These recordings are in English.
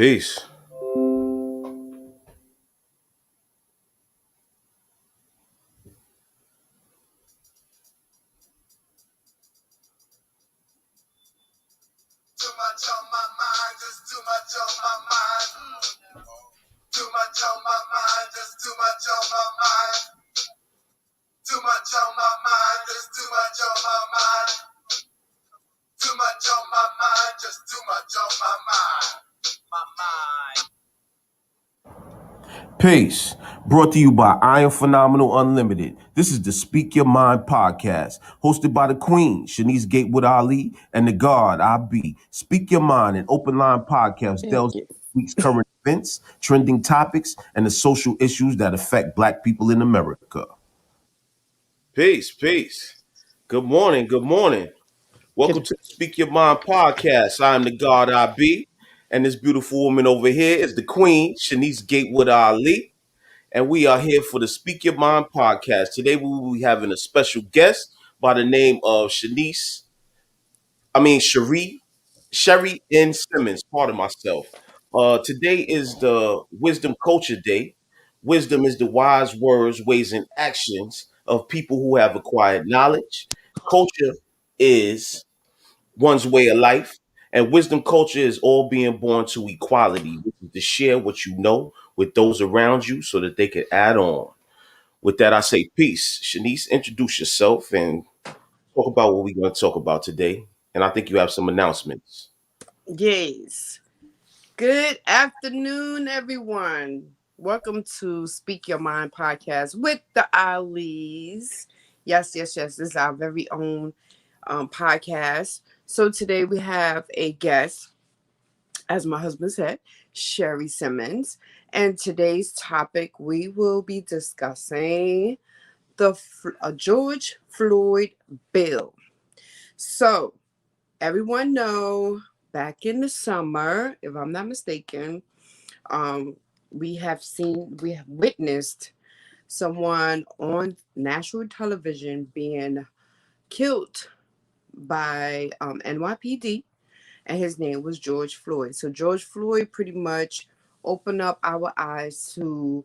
Peace. Too much on my mind, just too much on my mind. Too much on my mind, just too much on my mind. Too much on my mind, just too much on my mind. Too much on my mind, just too much on my mind. My mind. Peace. Brought to you by Iron Phenomenal Unlimited. This is the Speak Your Mind podcast, hosted by the Queen, Shanice Gatewood Ali, and the God, I Be. Speak Your Mind, an open line podcast delves into week's current events, trending topics, and the social issues that affect Black people in America. Peace, peace. Good morning, good morning. Welcome to the Speak Your Mind podcast. I am the God, I Be, and this beautiful woman over here is the Queen, Shanice Gatewood Ali. And we are here for the Speak Your Mind podcast. Today we will be having a special guest by the name of Sheri and Simmons, pardon myself. Today is the Wisdom Culture Day. Wisdom is the wise words, ways, and actions of people who have acquired knowledge. Culture is one's way of life. And wisdom culture is all being born to equality, which is to share what you know with those around you so that they can add on. With that, I say peace. Shanice, introduce yourself and talk about what we're going to talk about today. And I think you have some announcements. Yes. Good afternoon, everyone. Welcome to Speak Your Mind podcast with the Allies. Yes. This is our very own podcast. So today we have a guest, as my husband said, Sheri Simmons. And today's topic, we will be discussing the George Floyd bill. So everyone know back in the summer, if I'm not mistaken, we have witnessed someone on national television being killed by NYPD, and his name was George Floyd. So George Floyd pretty much opened up our eyes to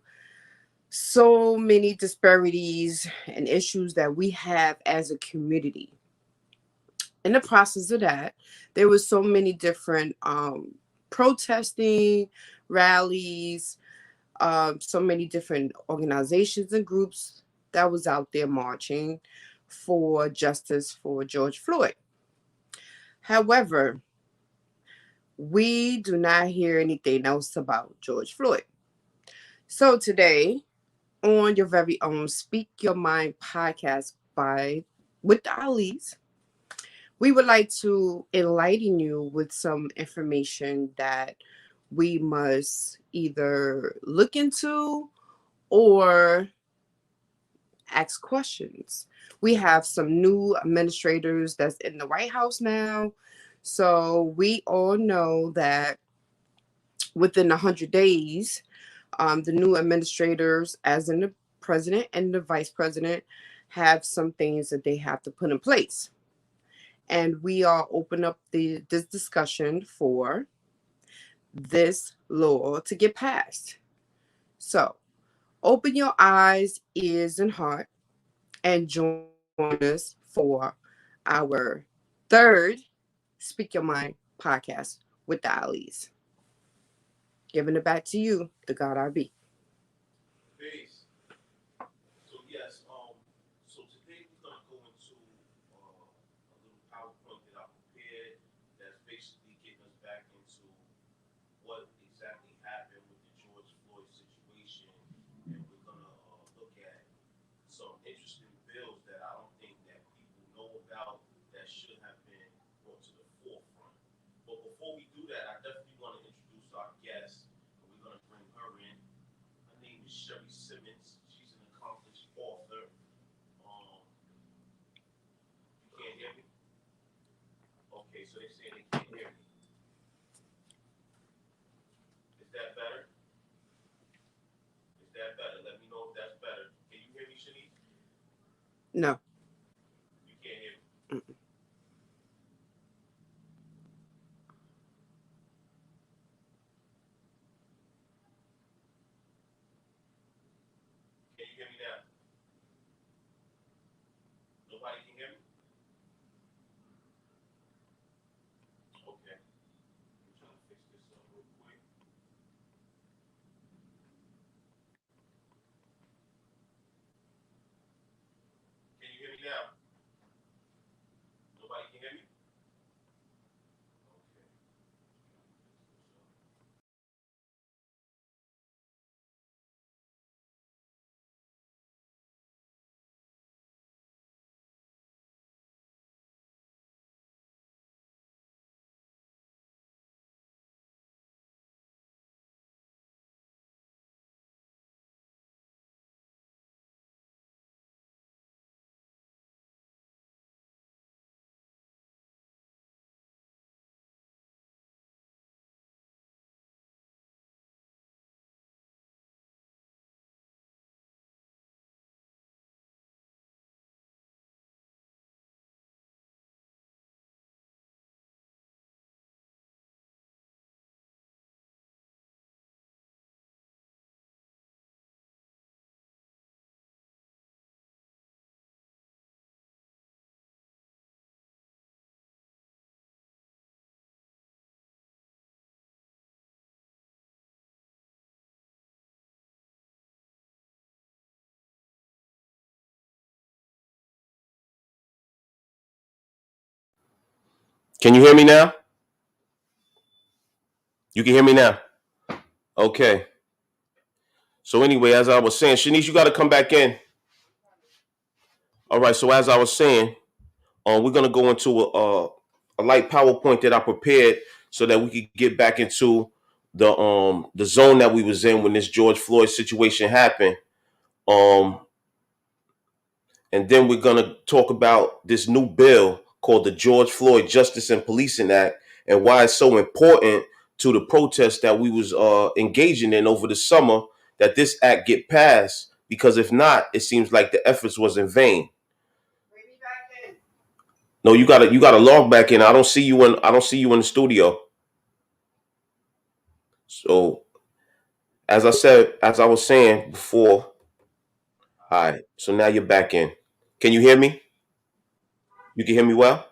so many disparities and issues that we have as a community. In the process of that, there was so many different protesting rallies, so many different organizations and groups that was out there marching for justice for George Floyd. However, we do not hear anything else about George Floyd. So today, on your very own Speak Your Mind podcast with the Ali's, we would like to enlighten you with some information that we must either look into or ask questions. We have some new administrators that's in the White House now. So we all know that within 100 days, the new administrators, as in the president and the vice president, have some things that they have to put in place. And we are open up this discussion for this law to get passed. So open your eyes, ears, and heart, and join us for our third Speak Your Mind podcast with the Allies. Giving it back to you, the God I Be. Peace. So, yes, so today we're going to go into a little PowerPoint that I prepared that's basically getting us back into what exactly happened with the George Floyd situation, and we're gonna look at some interesting bills that I don't think that people know about that should have been brought to the forefront. But before we do that, I definitely want to introduce our guest, and we're gonna bring her in. Her name is Sheri Simmons. She's an accomplished author. You can't hear me? Okay, so they're saying they can't hear me. Is that better? Is that better? Let me know if that's better. Can you hear me, Shanice? No. You can't hear me. hear me now? Nobody can hear me? Okay. I'm trying to fix this up real quick. Can you hear me now? Nobody can hear me? Okay. Can you hear me now? You can hear me now? Okay. So anyway, as I was saying, Shanice, you got to come back in. All right. So as I was saying, we're gonna go into a light PowerPoint that I prepared so that we could get back into the zone that we was in when this George Floyd situation happened. Um, and then we're gonna talk about this new bill called the George Floyd Justice and Policing Act and why it's so important to the protests that we was engaging in over the summer that this act get passed, because if not, it seems like the efforts was in vain. No, you gotta log back in. I don't see you in the studio. So as I was saying before, all right. So now you're back in. Can you hear me? You can hear me well?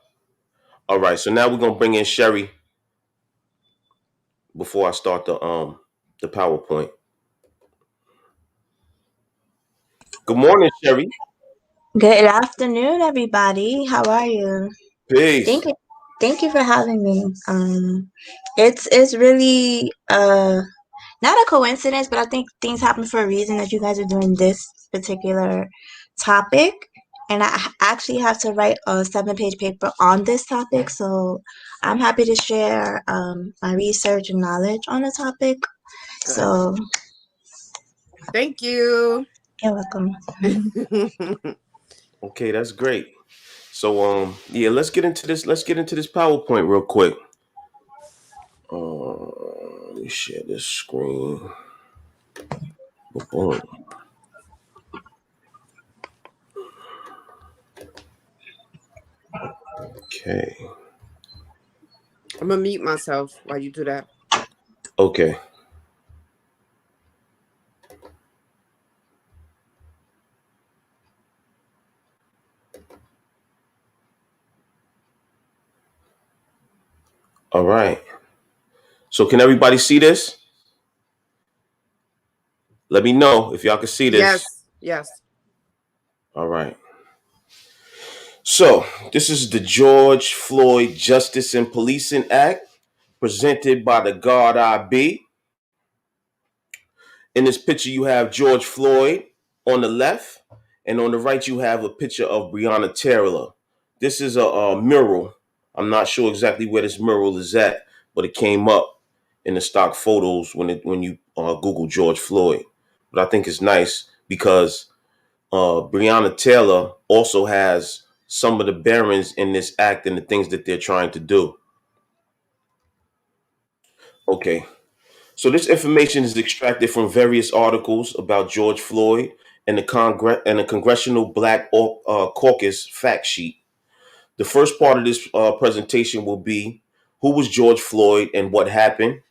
All right. So now we're gonna bring in Sheri before I start the PowerPoint. Good morning, Sheri. Good afternoon, everybody. How are you? Peace. Thank you. Thank you for having me. It's really not a coincidence, but I think things happen for a reason that you guys are doing this particular topic. And actually have to write a 7-page paper on this topic, so I'm happy to share my research and knowledge on the topic. Good. So Thank you. you're welcome. Okay, that's great. So yeah, let's get into this. Let's get into this PowerPoint real quick. Let me share this screen. Boom. Okay. I'm gonna mute myself while you do that. Okay. All right. So can everybody see this? Let me know if y'all can see this. Yes, yes. All right. So this is the George Floyd Justice and Policing Act presented by the God I Be. In this picture, you have George Floyd on the left, and on the right, you have a picture of Breonna Taylor. This is a mural. I'm not sure exactly where this mural is at, but it came up in the stock photos when you Google George Floyd. But I think it's nice because Breonna Taylor also has some of the bearings in this act and the things that they're trying to do. Okay, so this information is extracted from various articles about George Floyd and the Congressional Black Caucus fact sheet. The first part of this presentation will be who was George Floyd and what happened.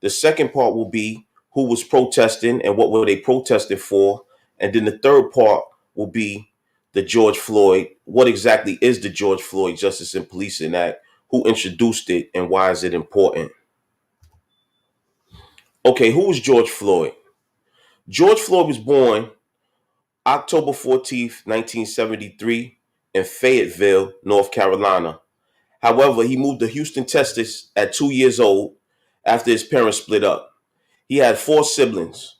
The second part will be who was protesting and what were they protesting for. And then the third part will be the George Floyd. What exactly is the George Floyd Justice and Policing Act? Who introduced it and why is it important? Okay, who was George Floyd? George Floyd was born October 14th, 1973 in Fayetteville, North Carolina. However, he moved to Houston, Texas at 2 years old after his parents split up. He had four siblings.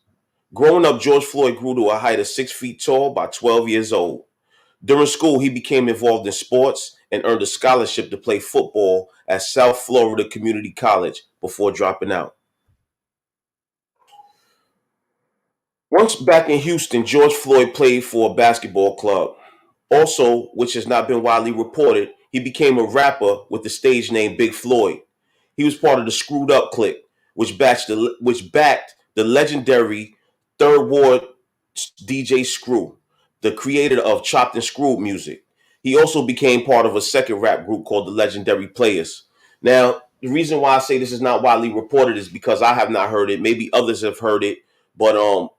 Growing up, George Floyd grew to a height of 6 feet tall by 12 years old. During school, he became involved in sports and earned a scholarship to play football at South Florida Community College before dropping out. Once back in Houston, George Floyd played for a basketball club. Also, which has not been widely reported, he became a rapper with the stage name Big Floyd. He was part of the Screwed Up Clique, which backed the legendary Third Ward DJ Screw, the creator of Chopped and Screwed music. He also became part of a second rap group called the Legendary Players. Now, the reason why I say this is not widely reported is because I have not heard it. Maybe others have heard it, but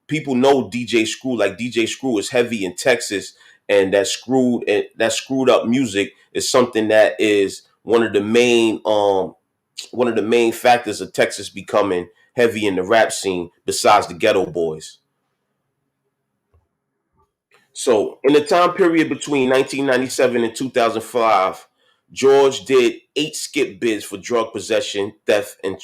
people know DJ Screw. Like DJ Screw is heavy in Texas, and that screwed up music is something that is one of the main factors of Texas becoming heavy in the rap scene, besides the Ghetto Boys. So, in the time period between 1997 and 2005, George did 8 skip bids for drug possession, theft, and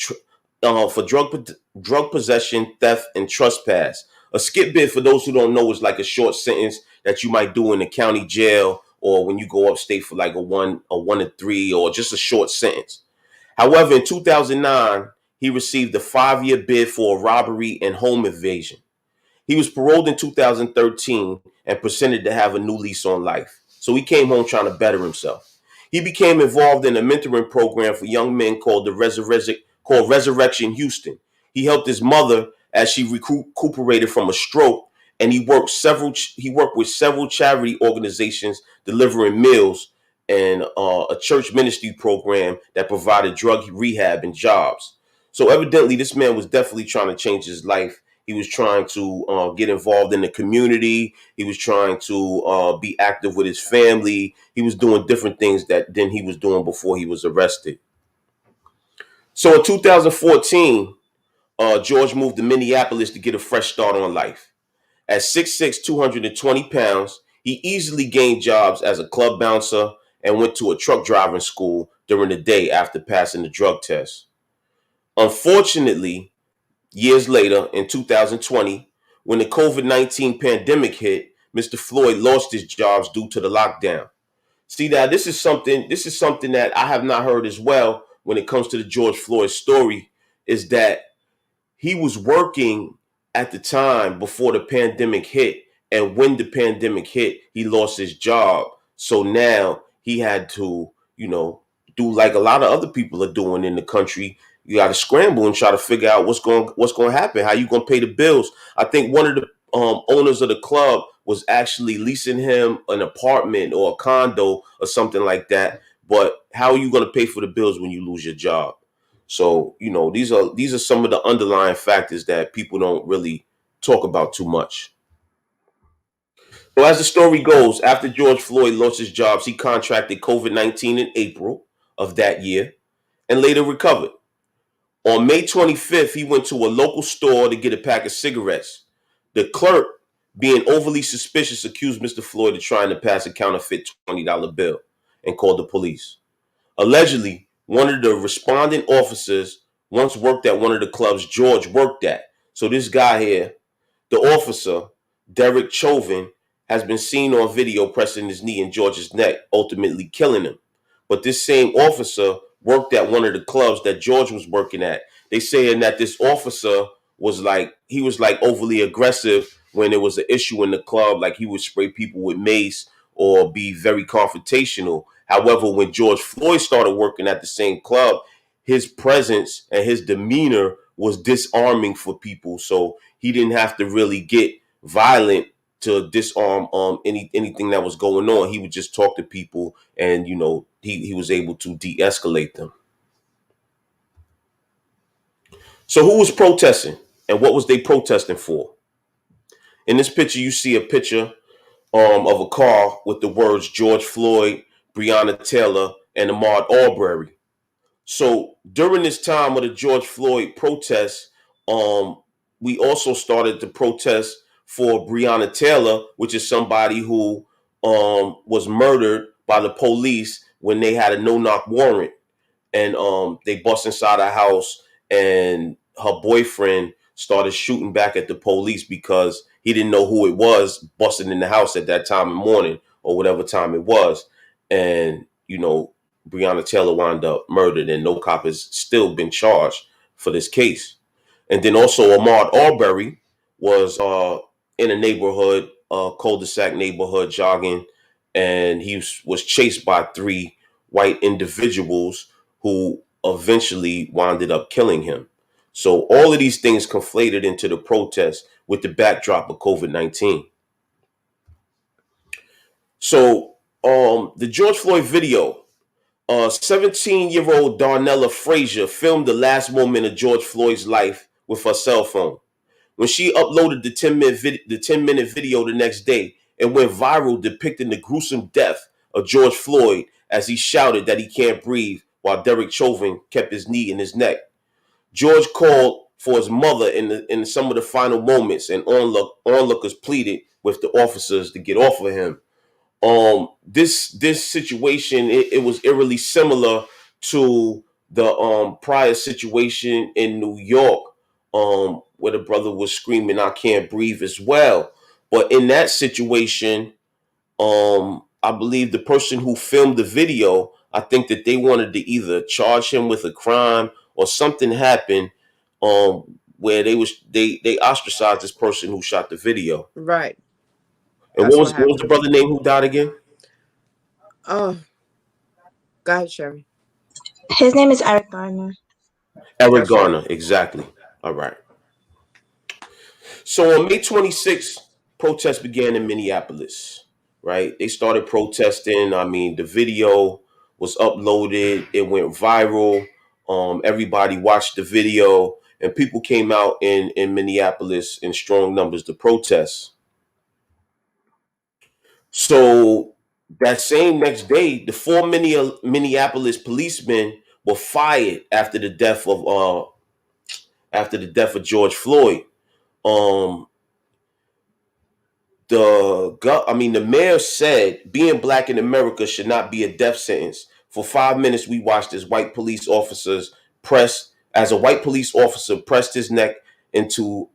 drug possession, theft, and trespass. A skip bid, for those who don't know, is like a short sentence that you might do in the county jail or when you go upstate for like a one to three, or just a short sentence. However, in 2009, he received a 5-year bid for a robbery and home invasion. He was paroled in 2013 and presented to have a new lease on life. So he came home trying to better himself. He became involved in a mentoring program for young men called Resurrection Houston. He helped his mother as she recuperated from a stroke, and he worked with several charity organizations delivering meals and a church ministry program that provided drug rehab and jobs. So evidently, this man was definitely trying to change his life. He was trying to get involved in the community. He was trying to be active with his family. He was doing different things than he was doing before he was arrested. So in 2014, George moved to Minneapolis to get a fresh start on life. At 6'6", 220 pounds, he easily gained jobs as a club bouncer and went to a truck driving school during the day after passing the drug test. Unfortunately, years later, in 2020, when the COVID-19 pandemic hit, Mr. Floyd lost his jobs due to the lockdown. See, now this is something that I have not heard as well when it comes to the George Floyd story, is that he was working at the time before the pandemic hit, and when the pandemic hit, he lost his job. So now he had to, do like a lot of other people are doing in the country. You got to scramble and try to figure out what's going to happen. How you going to pay the bills? I think one of the owners of the club was actually leasing him an apartment or a condo or something like that. But how are you going to pay for the bills when you lose your job? So, these are some of the underlying factors that people don't really talk about too much. So as the story goes, after George Floyd lost his jobs, he contracted COVID-19 in April of that year and later recovered. On May 25th, he went to a local store to get a pack of cigarettes. The clerk, being overly suspicious, accused Mr. Floyd of trying to pass a counterfeit $20 bill and called the police. Allegedly, one of the responding officers once worked at one of the clubs George worked at. So this guy here, the officer, Derek Chauvin, has been seen on video pressing his knee in George's neck, ultimately killing him. But this same officer worked at one of the clubs that George was working at. They saying that this officer was like overly aggressive when there was an issue in the club, like he would spray people with mace or be very confrontational. However, when George Floyd started working at the same club, his presence and his demeanor was disarming for people. So he didn't have to really get violent to disarm anything that was going on. He would just talk to people, and he was able to de-escalate them. So who was protesting, and what was they protesting for? In this picture, you see a picture of a car with the words George Floyd, Breonna Taylor, and Ahmaud Arbery. So during this time of the George Floyd protests, we also started to protest for Breonna Taylor, which is somebody who was murdered by the police when they had a no-knock warrant, and they bust inside her house, and her boyfriend started shooting back at the police because he didn't know who it was busting in the house at that time in the morning or whatever time it was. And Breonna Taylor wound up murdered, and no cop has still been charged for this case. And then also Ahmaud Arbery was in a neighborhood, cul-de-sac neighborhood, jogging, and he was chased by three white individuals who eventually winded up killing him. So all of these things conflated into the protest with the backdrop of COVID-19. So the George Floyd video, 17-year-old Darnella Frazier filmed the last moment of George Floyd's life with her cell phone. When she uploaded the 10-minute video the next day, it went viral, depicting the gruesome death of George Floyd as he shouted that he can't breathe while Derek Chauvin kept his knee in his neck. George called for his mother in some of the final moments, and onlookers pleaded with the officers to get off of him. This situation, it was eerily similar to the prior situation in New York, where the brother was screaming, "I can't breathe" as well. But in that situation, I believe the person who filmed the video, I think that they wanted to either charge him with a crime or something happened, where they ostracized this person who shot the video. Right. And That's what was the happened. brother name who died again? Oh, go ahead, Sheri. His name is Eric Garner. Eric That's right. Garner, exactly. All right. So on May 26th, protests began in Minneapolis, right? They started protesting. I mean, the video was uploaded, it went viral. Everybody watched the video, and people came out in Minneapolis in strong numbers to protest. So that same next day, the four Minneapolis policemen were fired after the death of George Floyd. Um, the mayor said being black in America should not be a death sentence. For 5 minutes, we watched as a white police officer pressed his neck into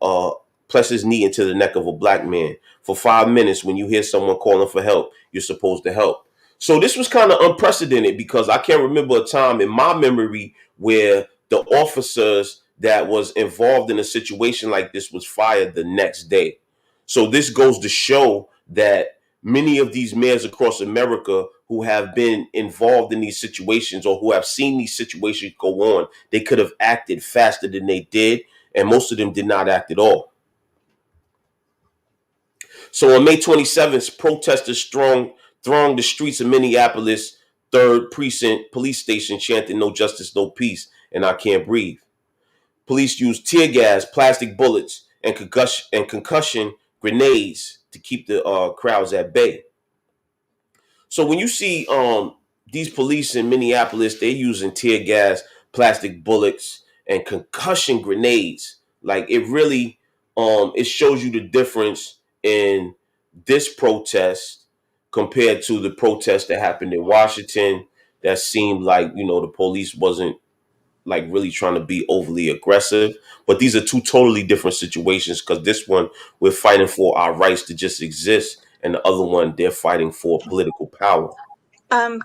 press his knee into the neck of a black man. For 5 minutes, when you hear someone calling for help, you're supposed to help. So this was kind of unprecedented, because I can't remember a time in my memory where the officers that was involved in a situation like this was fired the next day. So this goes to show that many of these mayors across America who have been involved in these situations, or who have seen these situations go on, they could have acted faster than they did, and most of them did not act at all. So on May 27th, protesters thronged the streets of Minneapolis 3rd Precinct Police Station, chanting "No justice, no peace," and "I can't breathe." Police used tear gas, plastic bullets, and concussion grenades to keep the crowds at bay. So when you see these police in Minneapolis, they're using tear gas, plastic bullets, and concussion grenades. Like, it really it shows you the difference in this protest compared to the protest that happened in Washington. That seemed like, the police wasn't like really trying to be overly aggressive. But these are two totally different situations, because this one, we're fighting for our rights to just exist, and the other one, they're fighting for political power. And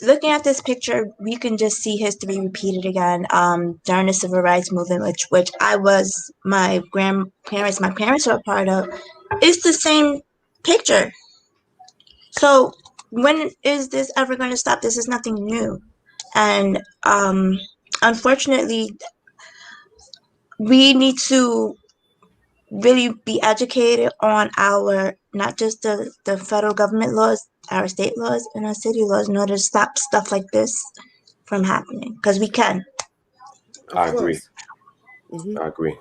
looking at this picture, we can just see history repeated again. During the civil rights movement, which my parents were a part of. It's the same picture. So when is this ever going to stop? This is nothing new. And unfortunately, we need to really be educated on our, not just the federal government laws, our state laws and our city laws, in order to stop stuff like this from happening, because we can. Of I agree. course. Hmm. I agree.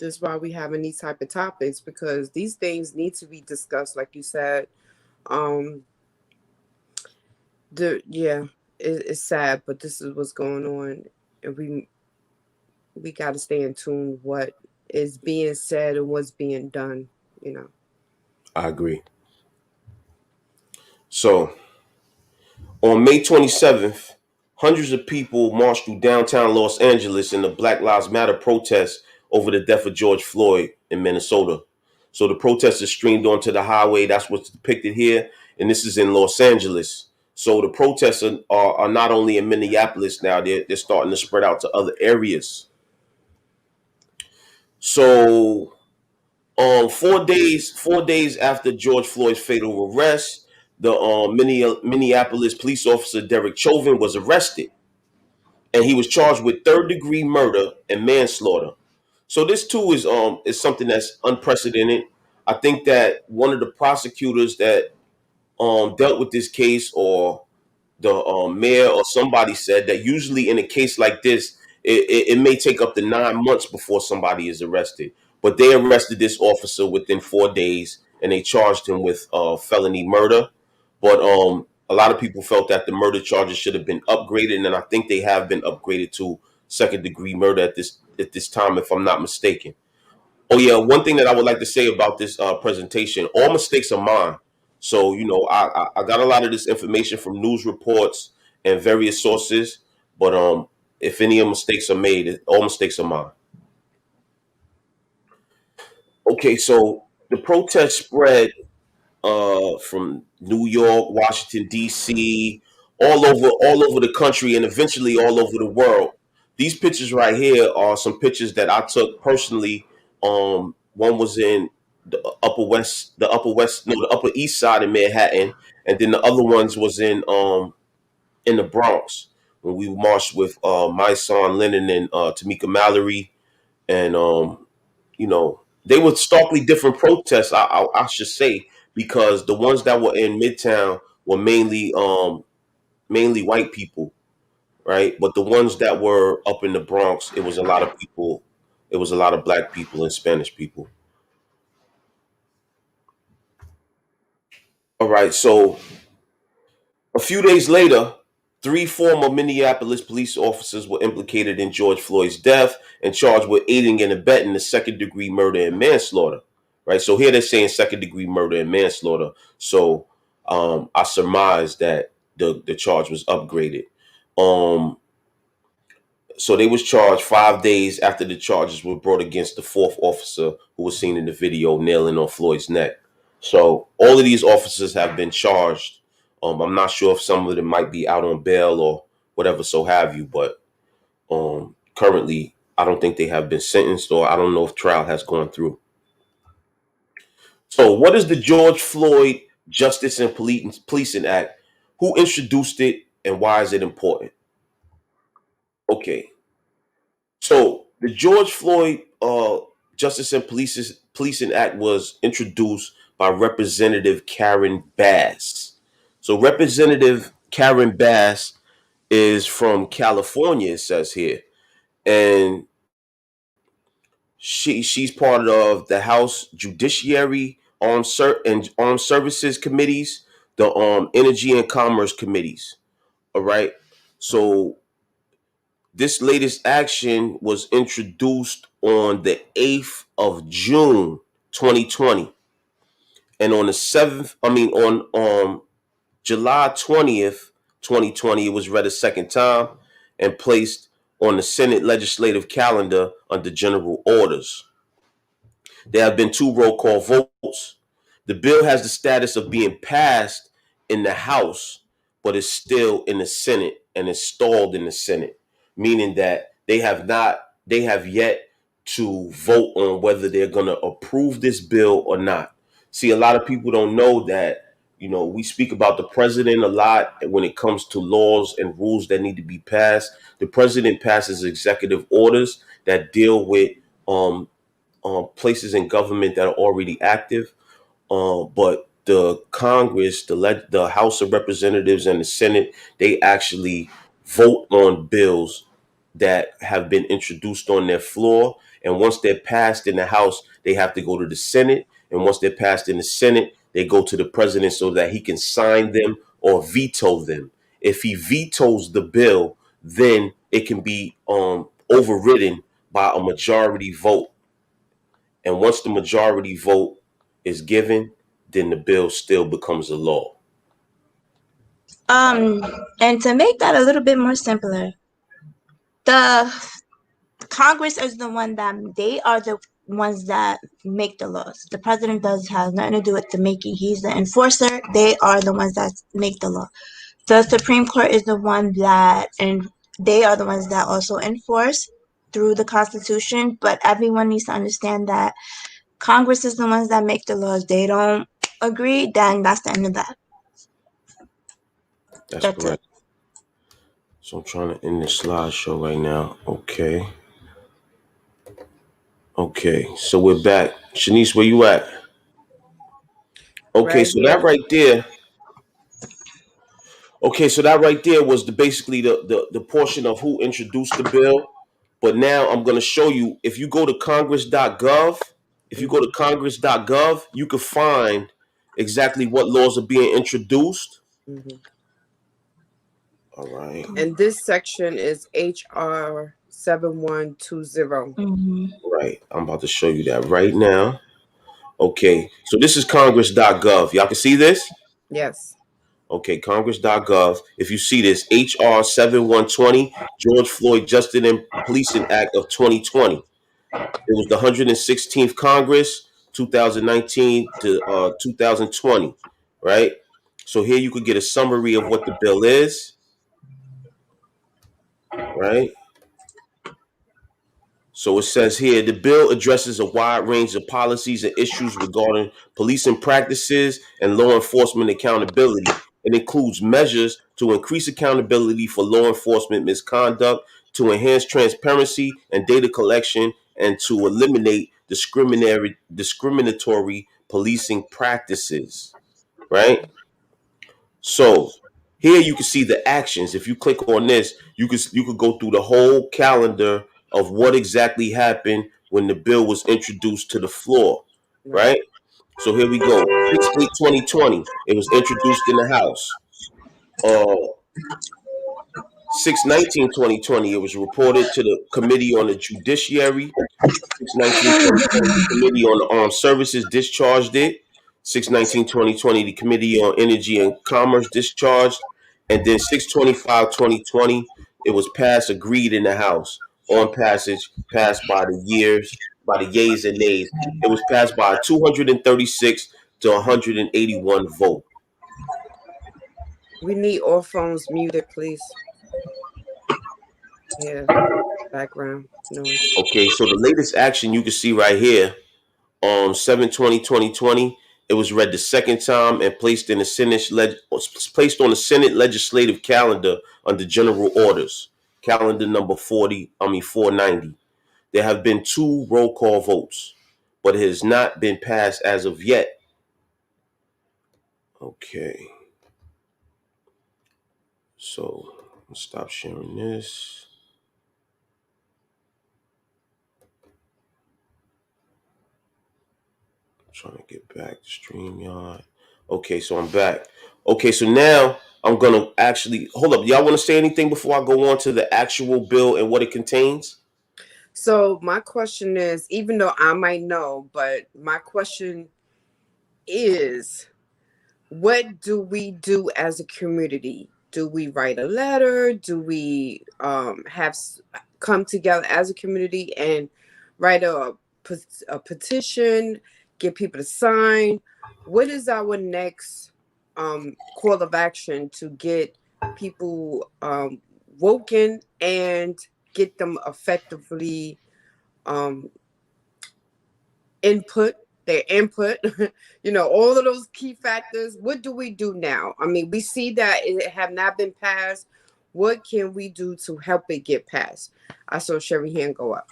That's why we having these type of topics, because these things need to be discussed, like you said. Um, yeah, it's sad, but this is what's going on, and we got to stay in tune what is being said and what's being done. You know. I agree. So on May 27th, hundreds of people marched through downtown Los Angeles in the Black Lives Matter protest over the death of George Floyd in Minnesota. So the protesters streamed onto the highway. That's what's depicted here. And this is in Los Angeles. So the protests are not only in Minneapolis now, they're starting to spread out to other areas. So 4 days after George Floyd's fatal arrest, the Minneapolis police officer Derek Chauvin was arrested, and he was charged with third-degree murder and manslaughter. So this too is something that's unprecedented. I think that one of the prosecutors that dealt with this case, or the mayor or somebody, said that usually in a case like this, it may take up to 9 months before somebody is arrested. But they arrested this officer within 4 days, and they charged him with felony murder. But a lot of people felt that the murder charges should have been upgraded, and I think they have been upgraded to second degree murder at this time, if I'm not mistaken. Oh yeah, one thing that I would like to say about this presentation: all mistakes are mine. So I got a lot of this information from news reports and various sources, but if any mistakes are made, all mistakes are mine. Okay, so the protest spread from New York, Washington D.C., all over the country, and eventually all over the world. These pictures right here are some pictures that I took personally. One was in the Upper East Side of Manhattan, and then the other ones was in the Bronx when we marched with my son Lennon and Tamika Mallory, and they were starkly different protests. I should say, because the ones that were in Midtown were mainly white people, right? But the ones that were up in the Bronx, it was a lot of people. It was a lot of black people and Spanish people. All right, so a few days later, three former Minneapolis police officers were implicated in George Floyd's death and charged with aiding and abetting the second degree murder and manslaughter. Right. So here they're saying second degree murder and manslaughter. So I surmise that the charge was upgraded. Um, so they was charged 5 days after the charges were brought against the fourth officer who was seen in the video nailing on Floyd's neck. So all of these officers have been charged. I'm not sure if some of them might be out on bail or whatever, so have you. But currently, I don't think they have been sentenced, or I don't know if trial has gone through. So, what is the George Floyd Justice and Policing Act? Who introduced it, and why is it important? Okay, so the George Floyd Justice and Policing Act was introduced by Representative Karen Bass. So Representative Karen Bass is from California, it says here, and she's part of the House Judiciary and Armed Services Committees, the Energy and Commerce Committees. All right, so this latest action was introduced on the 8th of June 2020. And on the 7th, on July 20th, 2020, it was read a second time and placed on the Senate legislative calendar under general orders. There have been two roll call votes. The bill has the status of being passed in the House, but is still in the Senate and is stalled in the Senate, meaning that they have yet to vote on whether they're going to approve this bill or not. See, a lot of people don't know that, we speak about the president a lot when it comes to laws and rules that need to be passed. The president passes executive orders that deal with places in government that are already active. But the Congress, the House of Representatives and the Senate, they actually vote on bills that have been introduced on their floor. And once they're passed in the House, they have to go to the Senate. And once they're passed in the Senate, they go to the president so that he can sign them or veto them. If he vetoes the bill, then it can be overridden by a majority vote. And once the majority vote is given, then the bill still becomes a law. Um, and to make that a little bit more simpler, the Congress is the one that they are the ones that make the laws. The president does have nothing to do with the making. He's the enforcer. They are the ones that make the law. The Supreme Court is the one that, and they are the ones that also enforce through the Constitution. But everyone needs to understand that Congress is the ones that make the laws. They don't agree, then that's the end of that. That's That's it. correct. So I'm trying to end the slideshow right now. Okay. Okay. So we're back. Shanice, where you at? Okay, Right so that here. right there. Okay, so that right there was basically the portion of who introduced the bill. But now I'm going to show you. If you go to congress.gov, if you go Hmm. to congress.gov, you can find exactly what laws are being introduced. Hmm. All right. And this section is HR 7120. Mm-hmm. Right. I'm about to show you that right now. Okay. So this is congress.gov. Y'all can see this? Yes. Okay, congress.gov. If you see this, HR 7120, George Floyd Justice and Policing Act of 2020. It was the 116th Congress, 2019 to 2020, right? So here you could get a summary of what the bill is, right? So it says here the bill addresses a wide range of policies and issues regarding policing practices and law enforcement accountability. It includes measures to increase accountability for law enforcement misconduct, to enhance transparency and data collection, and to eliminate discriminatory policing practices. Right? So here you can see the actions. If you click on this, you could go through the whole calendar of what exactly happened when the bill was introduced to the floor, Right. right? So here we go. 6/8/2020, it was introduced in the House. 6/19/2020, it was reported to the Committee on the Judiciary. 6/19/2020, the Committee on the Armed Services discharged it. 6/19/2020, the Committee on Energy and Commerce discharged. And then 6/25/2020, it was passed, agreed in the House on passage, passed by the yeas and nays. It was passed by a 236 to 181 vote. We need all phones muted, please. Yeah, background noise. Okay, so the latest action you can see right here on 7/20/2020. It was read the second time and placed on the Senate legislative calendar under general orders, calendar number 490. There have been 2 roll call votes, but it has not been passed as of yet. Okay, so let's stop sharing this. Trying to get back to StreamYard. Okay, so I'm back. Okay, so now I'm gonna actually hold up. Y'all want to say anything before I go on to the actual bill and what it contains? So my question is, even though I might know, but my question is, what do we do as a community? Do we write a letter? Do we come together as a community and write a petition, get people to sign? What is our next call of action to get people woken and get them effectively um, input their input, all of those key factors. What do we do now? I mean, we see that it have not been passed. What can we do to help it get passed? I saw Sheri hand go up.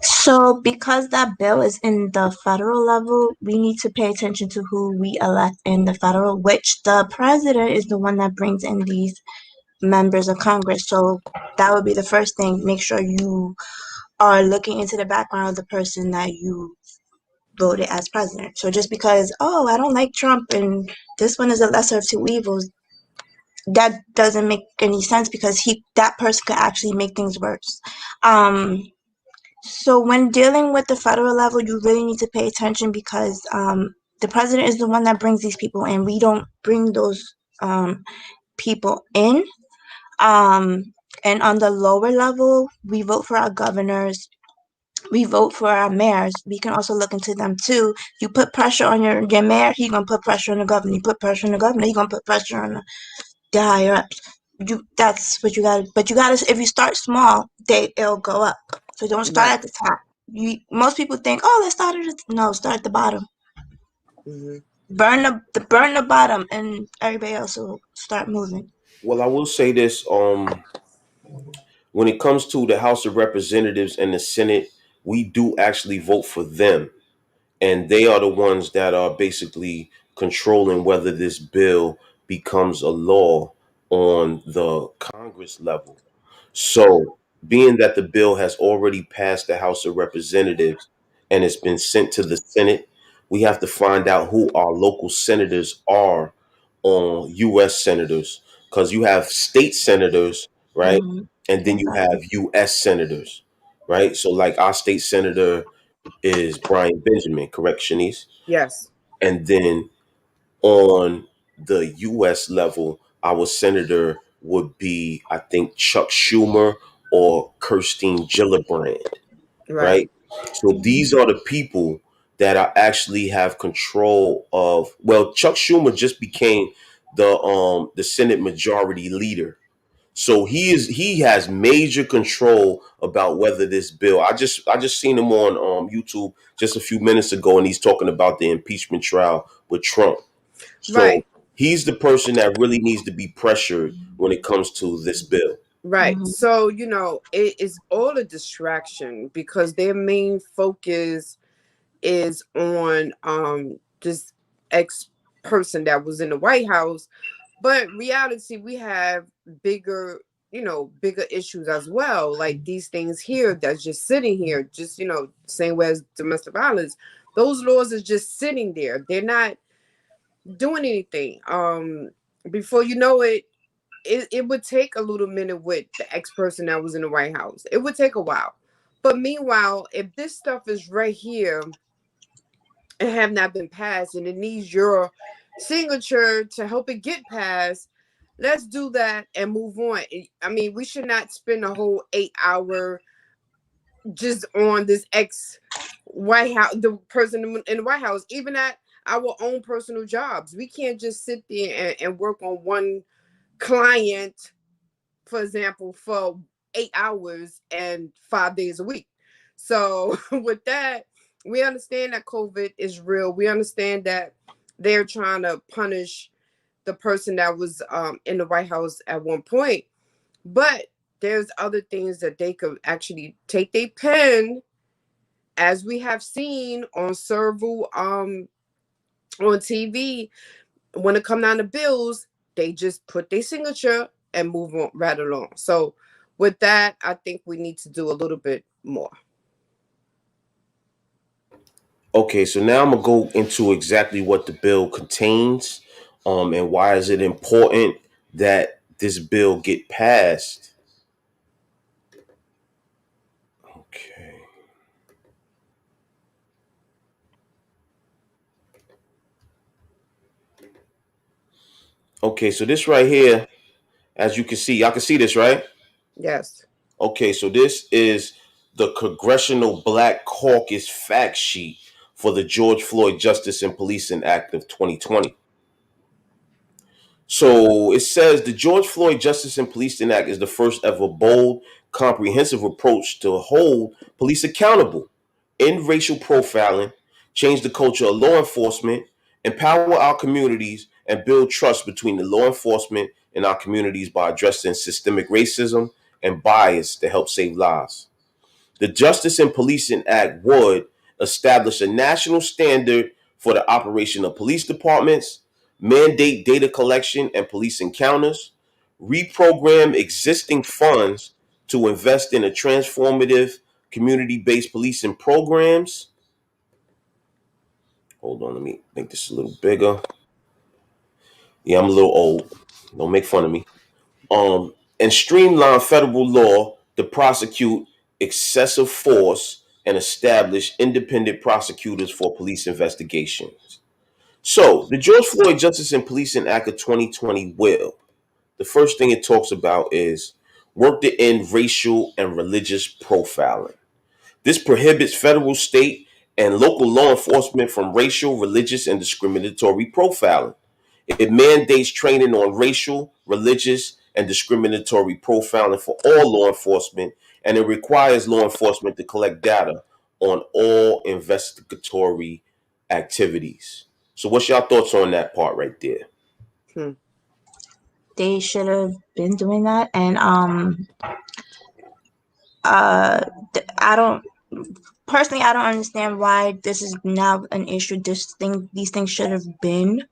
So, because that bill is in the federal level, we need to pay attention to who we elect in the federal, which the president is the one that brings in these members of Congress. So that would be the first thing. Make sure you are looking into the background of the person that you voted as president. So just because, oh, I don't like Trump and this one is a lesser of two evils, that doesn't make any sense because that person could actually make things worse. Um, so when dealing with the federal level, you really need to pay attention because the president is the one that brings these people in. We don't bring those people in. Um, and on the lower level, we vote for our governors. We vote for our mayors. We can also look into them too. You put pressure on your mayor, he gonna put pressure on the governor. You put pressure on the governor, he gonna put pressure on the higher ups. That's what you gotta. But you gotta. If you start small, it'll go up. So don't start Right. at the top. Most people think, oh, let's start at no, start at the bottom. Hmm. Burn the bottom, and everybody else will start moving. Well, I will say this: when it comes to the House of Representatives and the Senate, we do actually vote for them, and they are the ones that are basically controlling whether this bill becomes a law on the Congress level. So, being that the bill has already passed the House of Representatives and it's been sent to the Senate, we have to find out who our local senators are on U.S. senators, because you have state senators, right? Mm-hmm. And then you have Exactly. U.S. senators, right? So, like our state senator is Brian Benjamin, correct, Shanice? Yes. And then on the U.S. level, our senator would be, I think, Chuck Schumer or Kirsten Gillibrand, Right. right? So these are the people that are actually have control of. Well, Chuck Schumer just became the Senate Majority Leader, so he has major control about whether this bill. I just seen him on YouTube just a few minutes ago, and he's talking about the impeachment trial with Trump. So Right. he's the person that really needs to be pressured when it comes to this bill. Right. Mm-hmm. So, it is all a distraction because their main focus is on this ex person that was in the White House. But reality, we have bigger, bigger issues as well. Like these things here that's just sitting here, just, same way as domestic violence. Those laws are just sitting there. They're not doing anything. Before you know it, it would take a little minute with the ex person that was in the White House. It would take a while. But meanwhile, if this stuff is right here and have not been passed and it needs your signature to help it get passed, let's do that and move on. I mean, we should not spend a whole 8 hour just on this ex White House, the person in the White House, even at our own personal jobs. We can't just sit there and work on one client, for example, for 8 hours and 5 days a week. So with that, we understand that COVID is real. We understand that they're trying to punish the person that was in the White House at one point. But there's other things that they could actually take their pen, as we have seen on several on TV. When it come down to bills, they just put their signature and move on right along. So with that, I think we need to do a little bit more. Okay, so now I'm gonna go into exactly what the bill contains, and why is it important that this bill get passed. Okay. Okay, so this right here, as you can see, y'all can see this, right? Yes. Okay, so this is the Congressional Black Caucus fact sheet for the George Floyd Justice and Policing Act of 2020. So it says the George Floyd Justice and Policing Act is the first ever bold, comprehensive approach to hold police accountable, end racial profiling, change the culture of law enforcement, empower our communities, and build trust between the law enforcement and our communities by addressing systemic racism and bias to help save lives. The Justice and Policing Act would establish a national standard for the operation of police departments, mandate data collection and police encounters, reprogram existing funds to invest in a transformative community-based policing programs. Hold on, let me make this a little bigger. Yeah, I'm a little old. Don't make fun of me. And streamline federal law to prosecute excessive force and establish independent prosecutors for police investigations. So, the George Floyd Justice and Policing Act of 2020 will. The first thing it talks about is work to end racial and religious profiling. This prohibits federal, state, and local law enforcement from racial, religious, and discriminatory profiling. It mandates training on racial, religious, and discriminatory profiling for all law enforcement, and it requires law enforcement to collect data on all investigatory activities. So, what's your thoughts on that part right there? Hmm. They should have been doing that, and I don't personally, I don't understand why this is now an issue. These things should have been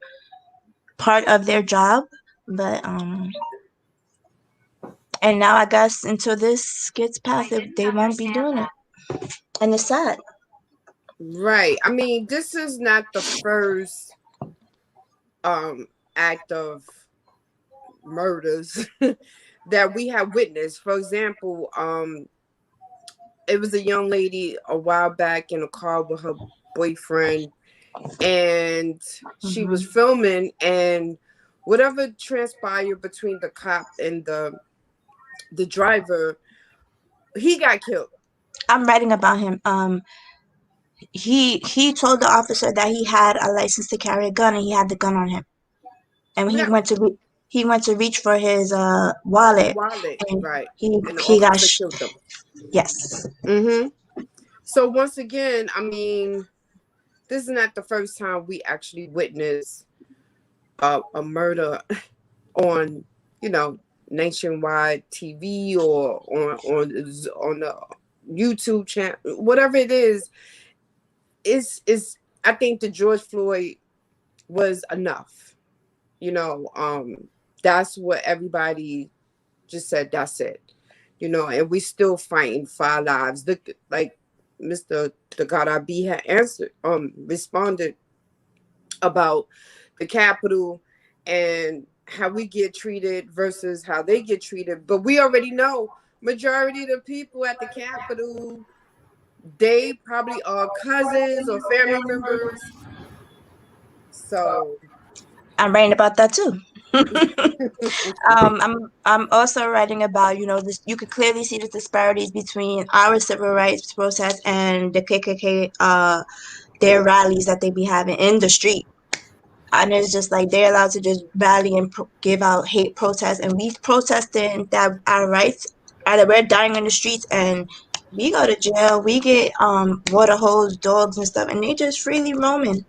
part of their job, but and now I guess until this gets passed, they won't be doing it, and it's sad. Right. I mean, this is not the first act of murders that we have witnessed. For example, it was a young lady a while back in a car with her boyfriend, and she was filming, and whatever transpired between the cop and the driver, he got killed. I'm writing about him. He told the officer that he had a license to carry a gun, and he had the gun on him. And when Yeah, he went to reach for his wallet, wallet, and right? he And the he got officer killed him. yes. So once again, I mean, this is not the first time we actually witnessed a murder on, nationwide TV or on the YouTube channel, whatever it is. Is I think the George Floyd was enough. That's what everybody just said. That's it. And we still fighting for our lives. Look, like Mr. The God I Be had answered, responded about the Capitol and how we get treated versus how they get treated. But we already know majority of the people at the Capitol, they probably are cousins or family members. So I'm writing about that too. I'm also writing about, this. You could clearly see the disparities between our civil rights protests and the KKK, their rallies that they be having in the street. And it's just like they're allowed to just rally and give out hate protests, and we protesting that our rights, either we're dying in the streets, and we go to jail, we get water hose dogs and stuff, and they just freely roaming.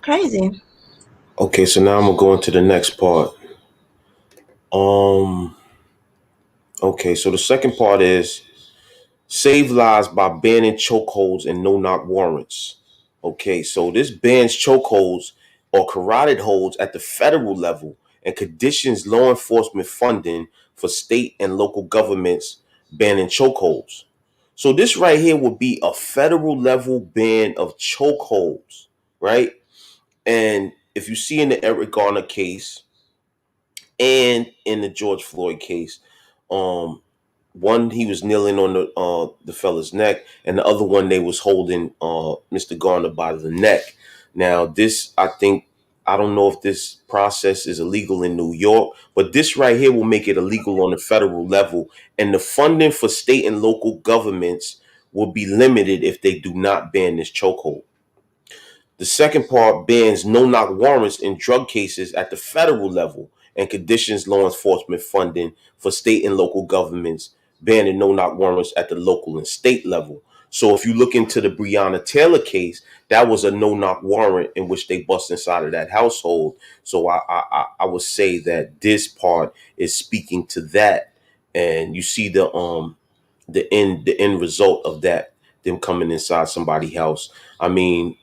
Crazy. Okay, so now I'm gonna go into the next part. Um, okay, so the second part is save lives by banning chokeholds and no-knock warrants. Okay, so this bans chokeholds or carotid holds at the federal level and conditions law enforcement funding for state and local governments banning chokeholds. So this right here would be a federal level ban of chokeholds, right? And if you see in the Eric Garner case and in the George Floyd case, um, one he was kneeling on the fella's neck, and the other one they was holding Mr. Garner by the neck. Now this, I don't know if this process is illegal in New York, but this right here will make it illegal on the federal level, and the funding for state and local governments will be limited if they do not ban this chokehold. The second part bans no-knock warrants in drug cases at the federal level and conditions law enforcement funding for state and local governments, banning no-knock warrants at the local and state level. So if you look into the Breonna Taylor case, that was a no-knock warrant in which they bust inside of that household. So I would say that this part is speaking to that, and you see the end result of that, them coming inside somebody's house. I mean,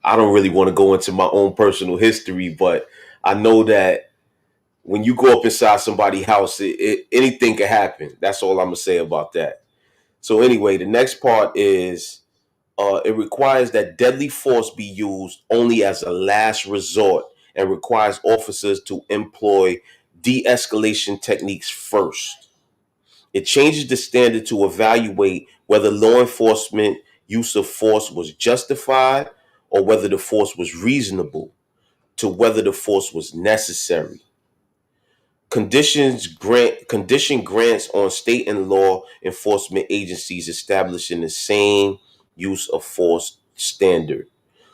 I don't really want to go into my own personal history, but I know that when you go up inside somebody's house, anything can happen. That's all I'm gonna say about that. So anyway, the next part is it requires that deadly force be used only as a last resort and requires officers to employ de-escalation techniques first. It changes the standard to evaluate whether law enforcement use of force was justified or whether the force was reasonable to whether the force was necessary. Condition grants on state and law enforcement agencies establishing the same use of force standard.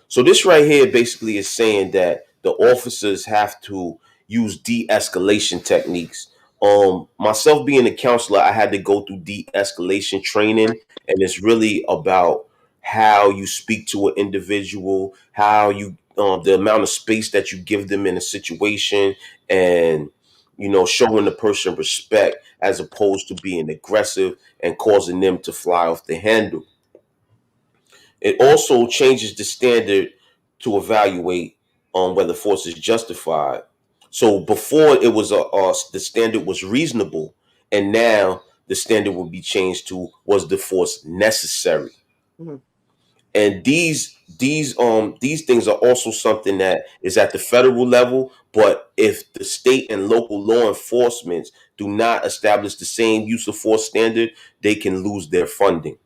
So this right here basically is saying that the officers have to use de-escalation techniques. Myself being a counselor, I had to go through de-escalation training, and it's really about how you speak to an individual, how you the amount of space that you give them in a situation, and showing the person respect as opposed to being aggressive and causing them to fly off the handle. It also changes the standard to evaluate whether force is justified. So before it was the standard was reasonable, and now the standard will be changed to was the force necessary. Mhm. And these things are also something that is at the federal level. But if the state and local law enforcement do not establish the same use of force standard, they can lose their funding.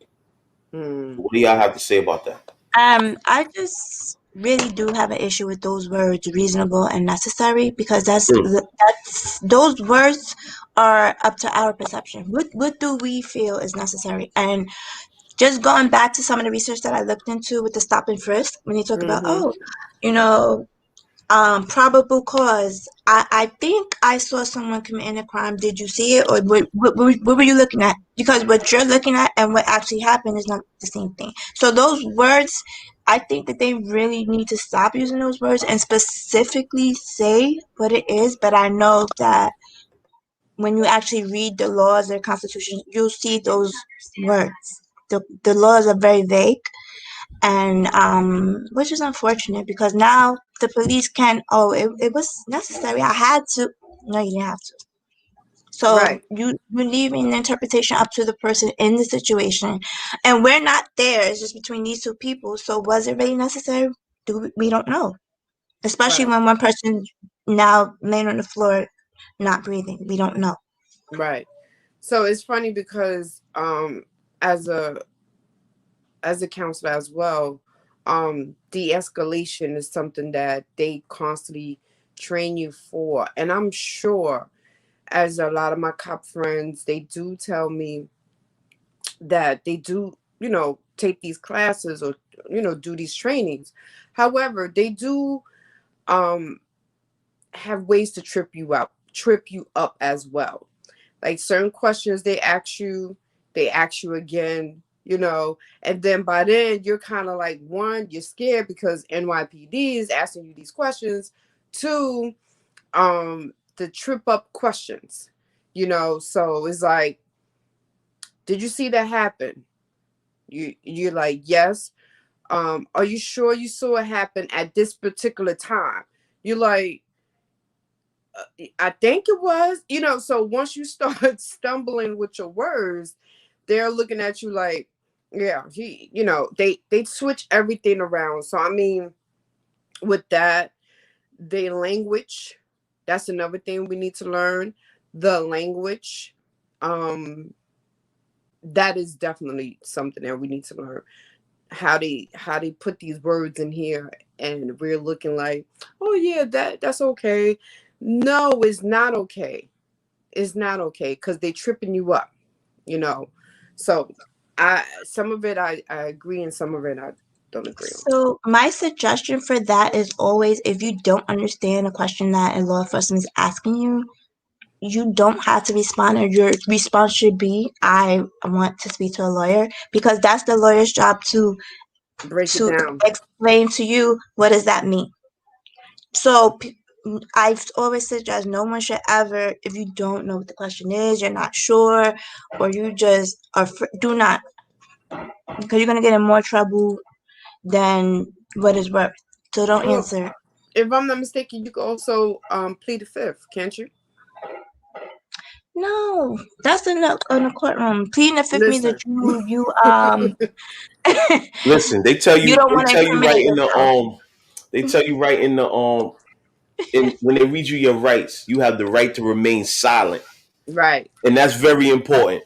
Mm. What do y'all have to say about that? I just really do have an issue with those words, reasonable and necessary, because Mm, that's those words are up to our perception. What do we feel is necessary? And just going back to some of the research that I looked into with the stop and frisk, when you talk about, Mhm. you know, probable cause. I think I saw someone committing a crime. Did you see it, or what were you looking at? Because what you're looking at and what actually happened is not the same thing. So those words, I think that they really need to stop using those words and specifically say what it is. But I know that when you actually read the laws or constitution, you'll see those words. The laws are very vague, and which is unfortunate because now the police can, it was necessary, I had to. No, you didn't have to. So Right. you leaving the interpretation up to the person in the situation, and we're not there. It's just between these two people. So was it really necessary? We don't know, especially Right. when one person now laying on the floor not breathing. We don't know. Right. So it's funny because as a counselor as well, de-escalation is something that they constantly train you for. And I'm sure as a lot of my cop friends, they do tell me that they do, take these classes or, do these trainings. However, they do um have ways to trip you up as well. Like certain questions they ask you again, and then by then you're kind of like, one, you're scared because NYPD is asking you these questions. Two, the trip up questions, so it's like, did you see that happen? You're like, yes. Are you sure you saw it happen at this particular time? You're like, I think it was, so once you start stumbling with your words, they're looking at you like, yeah, they switch everything around. So I mean, with that, the language, that's another thing we need to learn. The language, um, that is definitely something that we need to learn. How they put these words in here, and we're looking like, oh yeah, that's okay. No, it's not okay. It's not okay because they tripping you up, you know. So I some of it I agree, and some of it I don't agree on. So my suggestion for that is always, if you don't understand a question that a law enforcement is asking you, you don't have to respond, or your response should be, I want to speak to a lawyer, because that's the lawyer's job Break it to down. explain to you what does that mean. So I've always suggest no one should ever, if you don't know what the question is, you're not sure, or you just are, do not, because you're gonna get in more trouble than what is worth. So don't Well, answer. if I'm not mistaken, you can also plead the fifth, can't you? No, that's in the courtroom. Pleading the fifth means that Listen. Listen, you don't want to they tell you right incriminate in the yourself. they tell you right in the when they read you your rights, you have the right to remain silent, Right. and that's very important.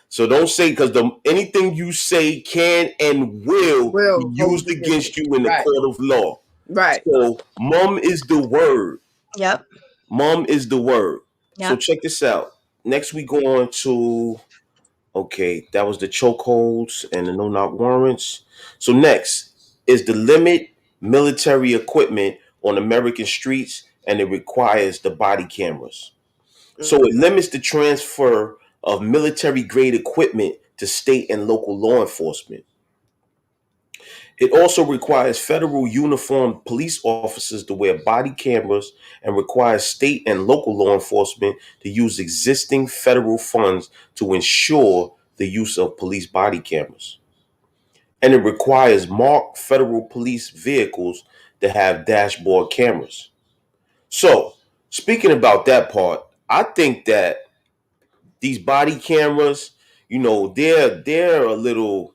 So don't say, because the anything you say can and will be Will hold used against you. against you in the Right. court of law. Right. So mum is the word. Yep. Mum is the word. So Yep. check this out. Next we go on to, okay, that was the chokeholds and the no knock warrants. So next is the limit military equipment on American streets, and it requires the body cameras. So Mm. it limits the transfer of military grade equipment to state and local law enforcement. It also requires federal uniformed police officers to wear body cameras and requires state and local law enforcement to use existing federal funds to ensure the use of police body cameras. And it requires marked federal police vehicles to have dashboard cameras. So, speaking about that part, I think that these body cameras, they're a little,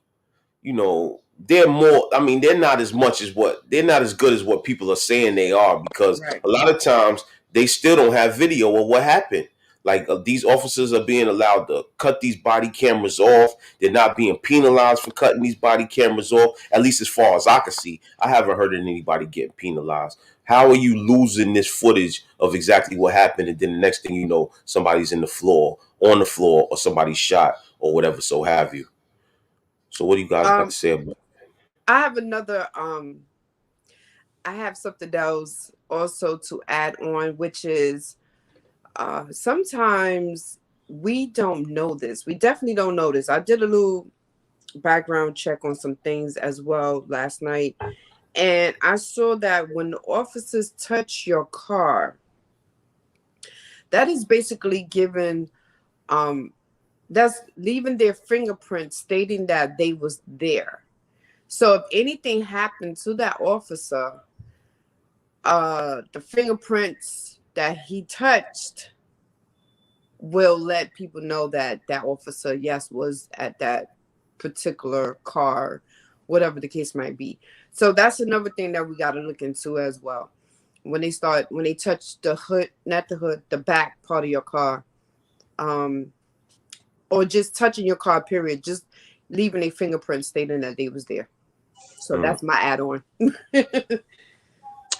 they're more, I mean, they're not as much as what they're not as good as what people are saying they are, because Right. a lot of times they still don't have video of what happened. Like these officers are being allowed to cut these body cameras off. They're not being penalized for cutting these body cameras off, at least as far as I can see. I haven't heard of anybody getting penalized. How are you losing this footage of exactly what happened, and then the next thing you know, somebody's on the floor, or somebody's shot, or whatever, so have you? So what do you guys got to Um, say about? I have another. I have something else also to add on, which is sometimes we don't know this. We definitely don't know this. I did a little background check on some things as well last night, and I saw that when the officers touch your car, that is basically given that's leaving their fingerprints stating that they was there. So if anything happened to that officer, the fingerprints that he touched will let people know that that officer, yes, was at that particular car, whatever the case might be. So that's another thing that we got to look into as well. When they touch the hood, not the hood, the back part of your car, um, or just touching your car, period, just leaving a fingerprint stating that they was there. So Mm. that's my add-on.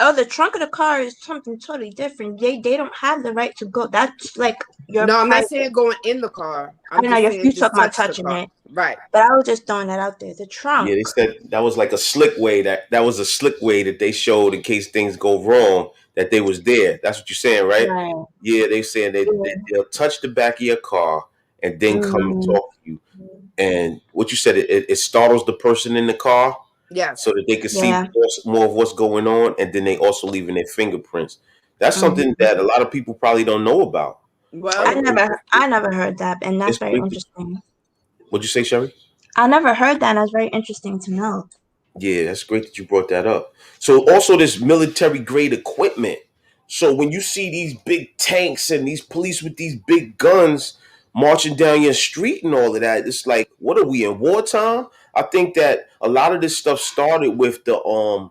Oh, the trunk of the car is something totally different. They don't have the right to go. That's like your No, I'm not private. saying going in the car. I I'm don't know. just You saying just talking about touch the touching car. it, Right. but I was just throwing that out there. The trunk. Yeah, they said that was like a slick way, that was a slick way that they showed in case things go wrong, that they was there. That's what you're saying, right? Right. Yeah, they saying Yeah. they'll touch the back of your car and then come and Mm-hmm. talk to you. And what you said, it startles the person in the car so Yes. that they can see Yeah. more of what's going on, and then they also leaving their fingerprints. That's something Mm-hmm. that a lot of people probably don't know about. Well, And I never heard that, and that's it's very great. interesting. What'd you say, Sherry? I never heard that, and that's very interesting to know. Yeah, that's great that you brought that up. So also this military grade equipment. So when you see these big tanks and these police with these big guns marching down your street and all of that, it's like, what are we in wartime? I think that a lot of this stuff started with the war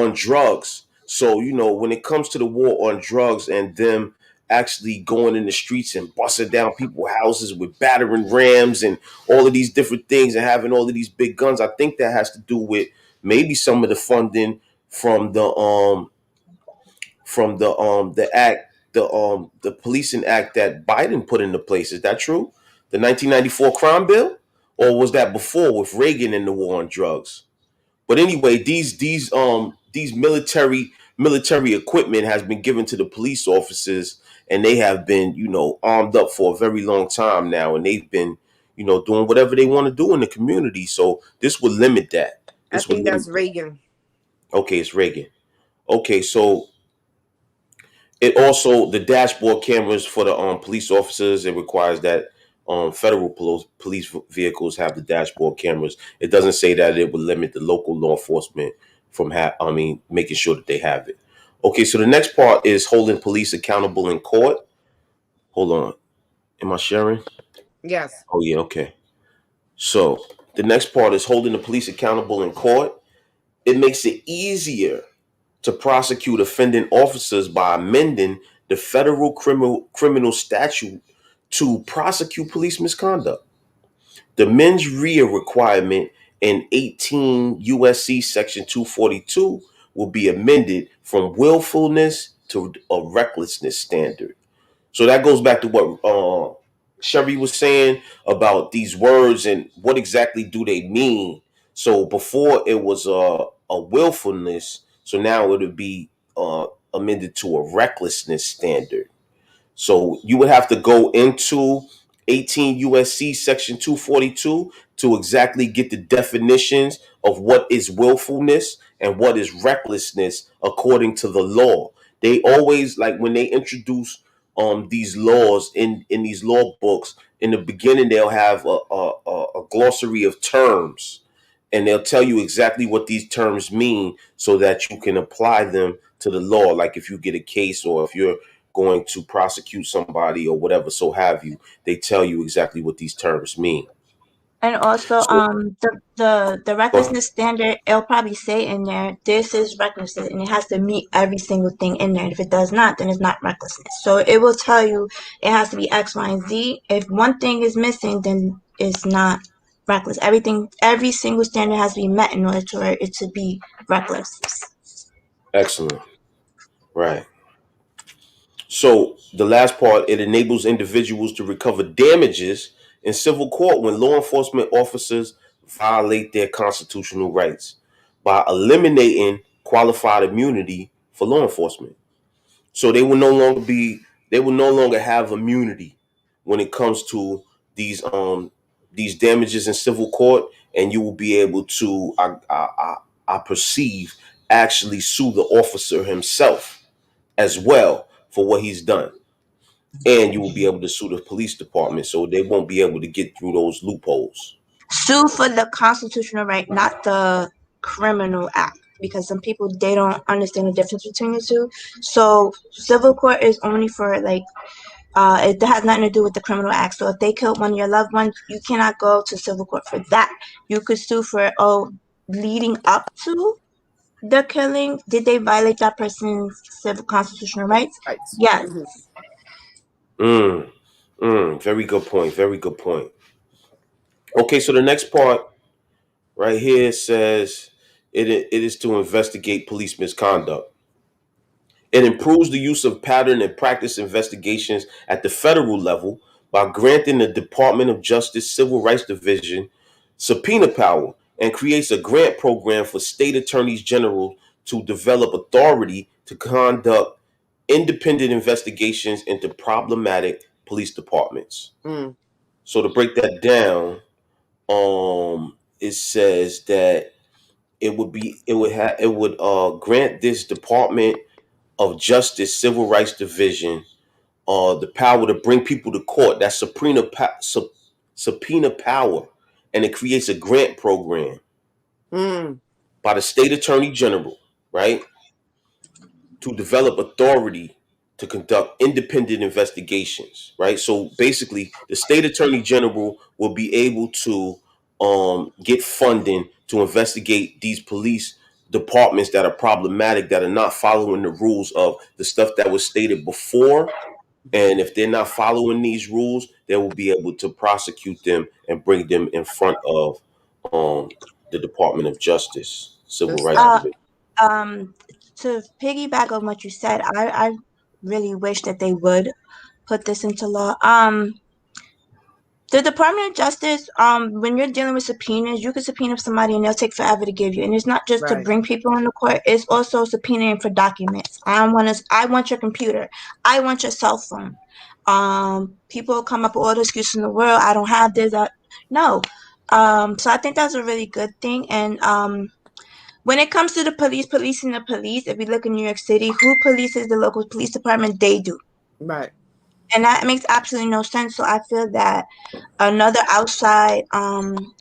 on drugs. So, when it comes to the war on drugs and them actually going in the streets and busting down people's houses with battering rams and all of these different things and having all of these big guns, I think that has to do with maybe some of the funding from the act, the policing act that Biden put into place. Is that true? The 1994 crime bill? Or was that before with Reagan and the war on drugs? But anyway, these military equipment has been given to the police officers, and they have been, armed up for a very long time now, and they've been, doing whatever they want to do in the community. So this would limit that. I This would think limit that's that. Reagan. Okay, it's Reagan. Okay, so it also, the dashboard cameras for the police officers, it requires that federal police vehicles have the dashboard cameras. It doesn't say that it would limit the local law enforcement from making sure that they have it. Okay, so the next part is holding police accountable in court. Hold on. Am I sharing? Yes. Oh yeah, okay. So the next part is holding the police accountable in court. It makes it easier to prosecute offending officers by amending the federal criminal statute to prosecute police misconduct. The mens rea requirement in 18 USC section 242 will be amended from willfulness to a recklessness standard. So that goes back to what Sheri was saying about these words and what exactly do they mean. So before it was a willfulness, so now it would be amended to a recklessness standard. So you would have to go into 18 USC section 242 to exactly get the definitions of what is willfulness and what is recklessness according to the law. They always, like when they introduce these laws in these law books, in the beginning they'll have a glossary of terms, and they'll tell you exactly what these terms mean so that you can apply them to the law. Like if you get a case or if you're going to prosecute somebody or whatever, so have you, they tell you exactly what these terms mean. And also, So the recklessness standard, it'll probably say in there, this is recklessness, and it has to meet every single thing in there. And if it does not, then it's not recklessness. So it will tell you it has to be X, Y, and Z. If one thing is missing, then it's not reckless. Every single standard has to be met in order for it to be reckless. excellent. Right. So the last part, it enables individuals to recover damages in civil court when law enforcement officers violate their constitutional rights by eliminating qualified immunity for law enforcement. So they will no longer have immunity when it comes to these damages in civil court, and you will be able to I perceive actually sue the officer himself as well for what he's done. And you will be able to sue the police department, so they won't be able to get through those loopholes. Sue for the constitutional right, not the criminal act. Because some people, they don't understand the difference between the two. So civil court is only for like it has nothing to do with the criminal act. So if they killed one of your loved ones, you cannot go to civil court for that. You could sue for leading up to the killing. Did they violate that person's civil constitutional rights? Right. Yes. Mhm. Very good point. Very good point. Okay, so the next part right here says it is to investigate police misconduct. It improves the use of pattern and practice investigations at the federal level by granting the Department of Justice Civil Rights Division subpoena power and creates a grant program for state attorneys general to develop authority to conduct independent investigations into problematic police departments. Mm. So to break that down, it says that it would grant this Department of Justice Civil Rights Division the power to bring people to court. That's subpoena power, and it creates a grant program Mm. by the state attorney general, right, to develop authority to conduct independent investigations, right? So basically, the state attorney general will be able to get funding to investigate these police departments that are problematic, that are not following the rules of the stuff that was stated before. And if they're not following these rules, they will be able to prosecute them and bring them in front of um, the Department of Justice, Civil Good Rights stuff. Division. Um, to piggyback on what you said, I really wish that they would put this into law. The Department of Justice, when you're dealing with subpoenas, you can subpoena somebody and they'll take forever to give you. And it's not just to Right. bring people into court; it's also subpoenaing for documents. I want your computer. I want your cell phone. People come up with all the excuses in the world. I don't have this. No. So I think that's a really good thing. And when it comes to the police, policing the police, if we look in New York City, who polices the local police department? They do. Right. And that makes absolutely no sense. So I feel that another outside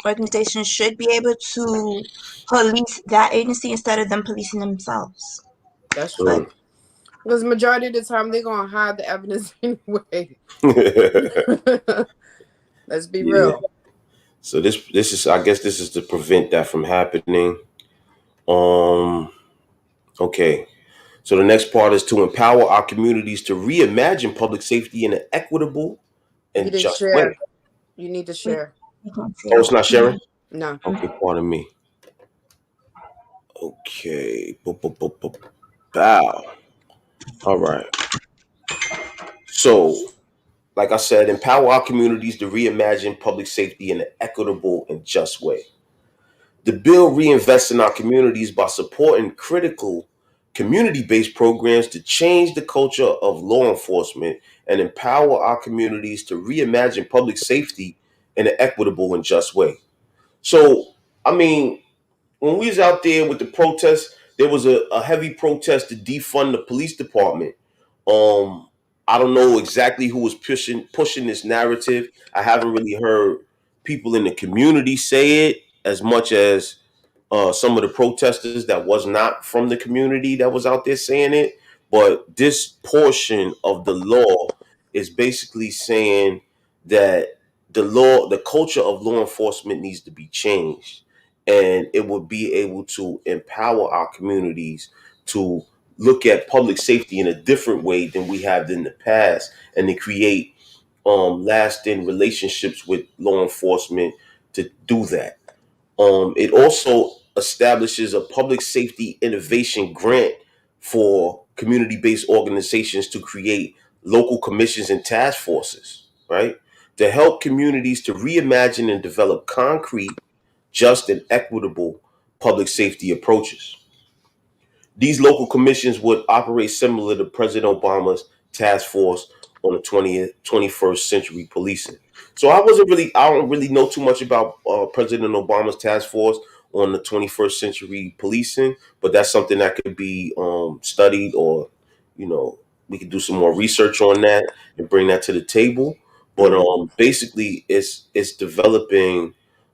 organization should be able to police that agency instead of them policing themselves. That's true. But Mm. Because majority of the time they're gonna hide the evidence anyway. Let's be Yeah. real. So this is, I guess this is to prevent that from happening. Um okay. So the next part is to empower our communities to reimagine public safety in an equitable You and didn't just way. share. You need to We, share. we can't see Oh, it. it's not sharing? No. Okay, pardon me. Okay. Bow. All right. So, like I said, empower our communities to reimagine public safety in an equitable and just way. The bill reinvests in our communities by supporting critical community based programs to change the culture of law enforcement and empower our communities to reimagine public safety in an equitable and just way. So, I mean, when we was out there with the protests, there was a heavy protest to defund the police department. Um, I don't know exactly who was pushing this narrative. I haven't really heard people in the community say it as much as some of the protesters that was not from the community that was out there saying it. But this portion of the law is basically saying that the culture of law enforcement needs to be changed, and it would be able to empower our communities to look at public safety in a different way than we have in the past, and to create lasting relationships with law enforcement to do that. It also establishes a public safety innovation grant for community based organizations to create local commissions and task forces, right? To help communities to reimagine and develop concrete, just, and equitable public safety approaches. These local commissions would operate similar to President Obama's task force on the 21st century policing. So I don't really know too much about President Obama's task force on the 21st century policing, but that's something that could be studied, or, you know, we could do some more research on that and bring that to the table. But Hmm. basically, it's developing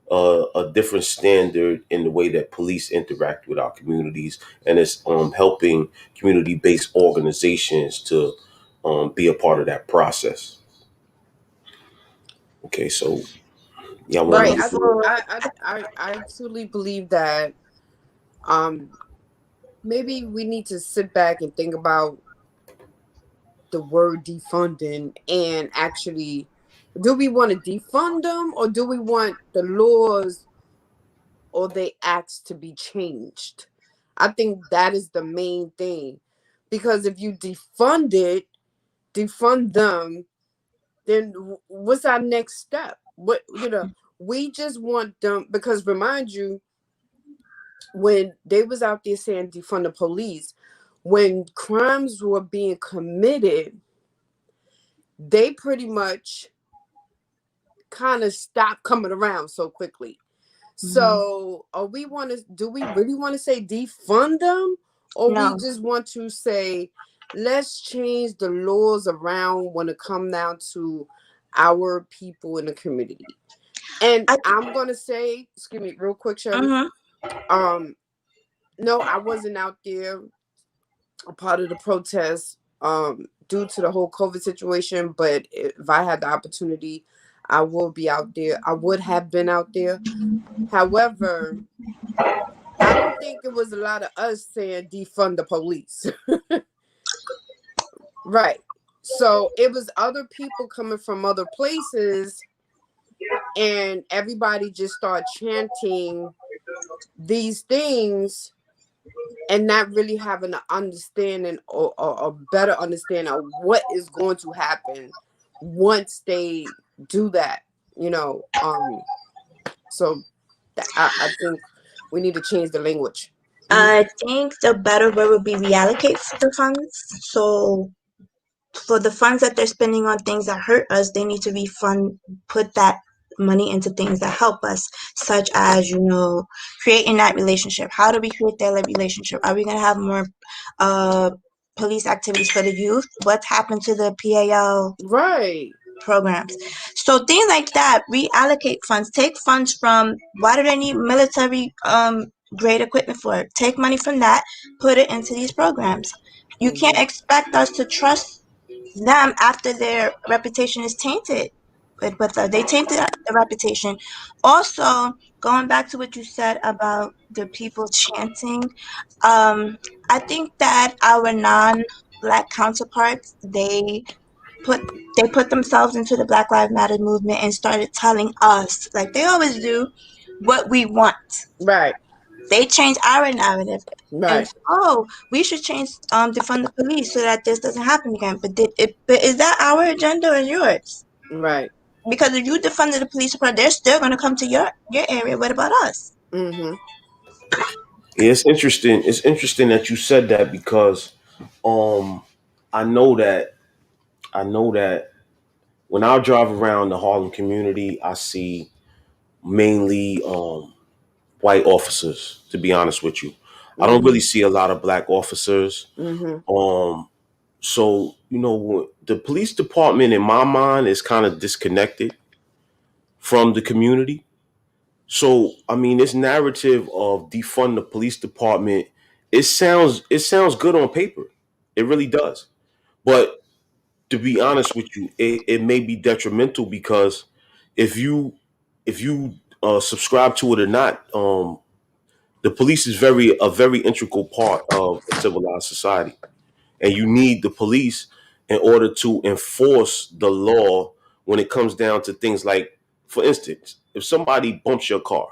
a different standard in the way that police interact with our communities, and it's helping community-based organizations to be a part of that process. Okay, so yeah, I want Right. to. I truly believe that um maybe we need to sit back and think about the word defunding and actually, do we want to defund them, or do we want the laws or they acts to be changed? I think that is the main thing. Because if you defund them, then what's our next step? We just want them, because remind you, when they was out there saying defund the police, when crimes were being committed, they pretty much kind of stopped coming around so quickly. Hmm. So, do we really want to say defund them, or we No. just want to say let's change the laws around when it come down to our people in the community? And I. I'm gonna say, excuse me, real quick, Sheri. Mhm. Um, no, I wasn't out there a part of the protest due to the whole COVID situation. But if I had the opportunity, I will be out there. I would have been out there. However, I don't think it was a lot of us saying defund the police. Right. So it was other people coming from other places, and everybody just started chanting these things and not really having an understanding, or a better understanding of what is going to happen once they do that, you know. So I think we need to change the language. Hmm. I think the better way would be reallocate the funds. So for the funds that they're spending on things that hurt us, they need to put that money into things that help us, such as, creating that relationship. How do we create that relationship? Are we going to have more uh, police activities for the youth? What's happened to the PAL Right. programs? So things like that, reallocate funds, take funds from, why do they need military grade equipment for? Take money from that, put it into these programs. You can't expect us to trust them after their reputation is tainted with us. They tainted the reputation. Also, going back to what you said about the people chanting, I think that our non-black counterparts, put they put themselves into the Black Lives Matter movement and started telling us, like they always do, what we want. Right. They changed our narrative. And Right. oh, we should change defund the police so that this doesn't happen again. But is that our agenda or yours? Right. Because if you defunded the police department, they're still gonna come to your area. What about us? Mm-hmm. Yeah, it's interesting. It's interesting that you said that because um I know that I know that when I drive around the Harlem community, I see mainly white officers, to be honest with you. I don't really Mm-hmm. see a lot of black officers. Mm-hmm. Um so, the police department in my mind is kind of disconnected from the community. So, I mean, this narrative of defund the police department, it sounds good on paper. It really does. But to be honest with you, it may be detrimental because if you if you subscribe to it or not, the police is very a very integral part of a civilized society, and you need the police in order to enforce the law when it comes down to things like, for instance, if somebody bumps your car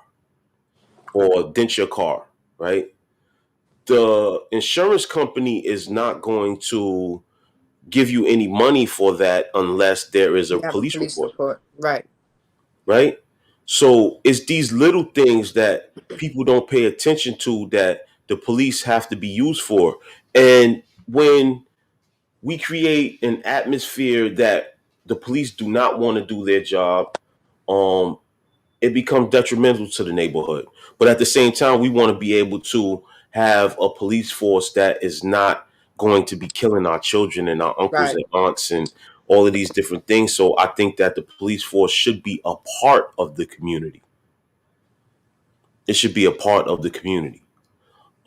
or dent your car, right? The insurance company is not going to give you any money for that unless there is a You have a police police report, report. Right. right? So it's these little things that people don't pay attention to that the police have to be used for. And when we create an atmosphere that the police do not want to do their job, um, it becomes detrimental to the neighborhood. But at the same time, we want to be able to have a police force that is not going to be killing our children and our uncles Right. and aunts and all of these different things. So I think that the police force should be a part of the community. It should be a part of the community.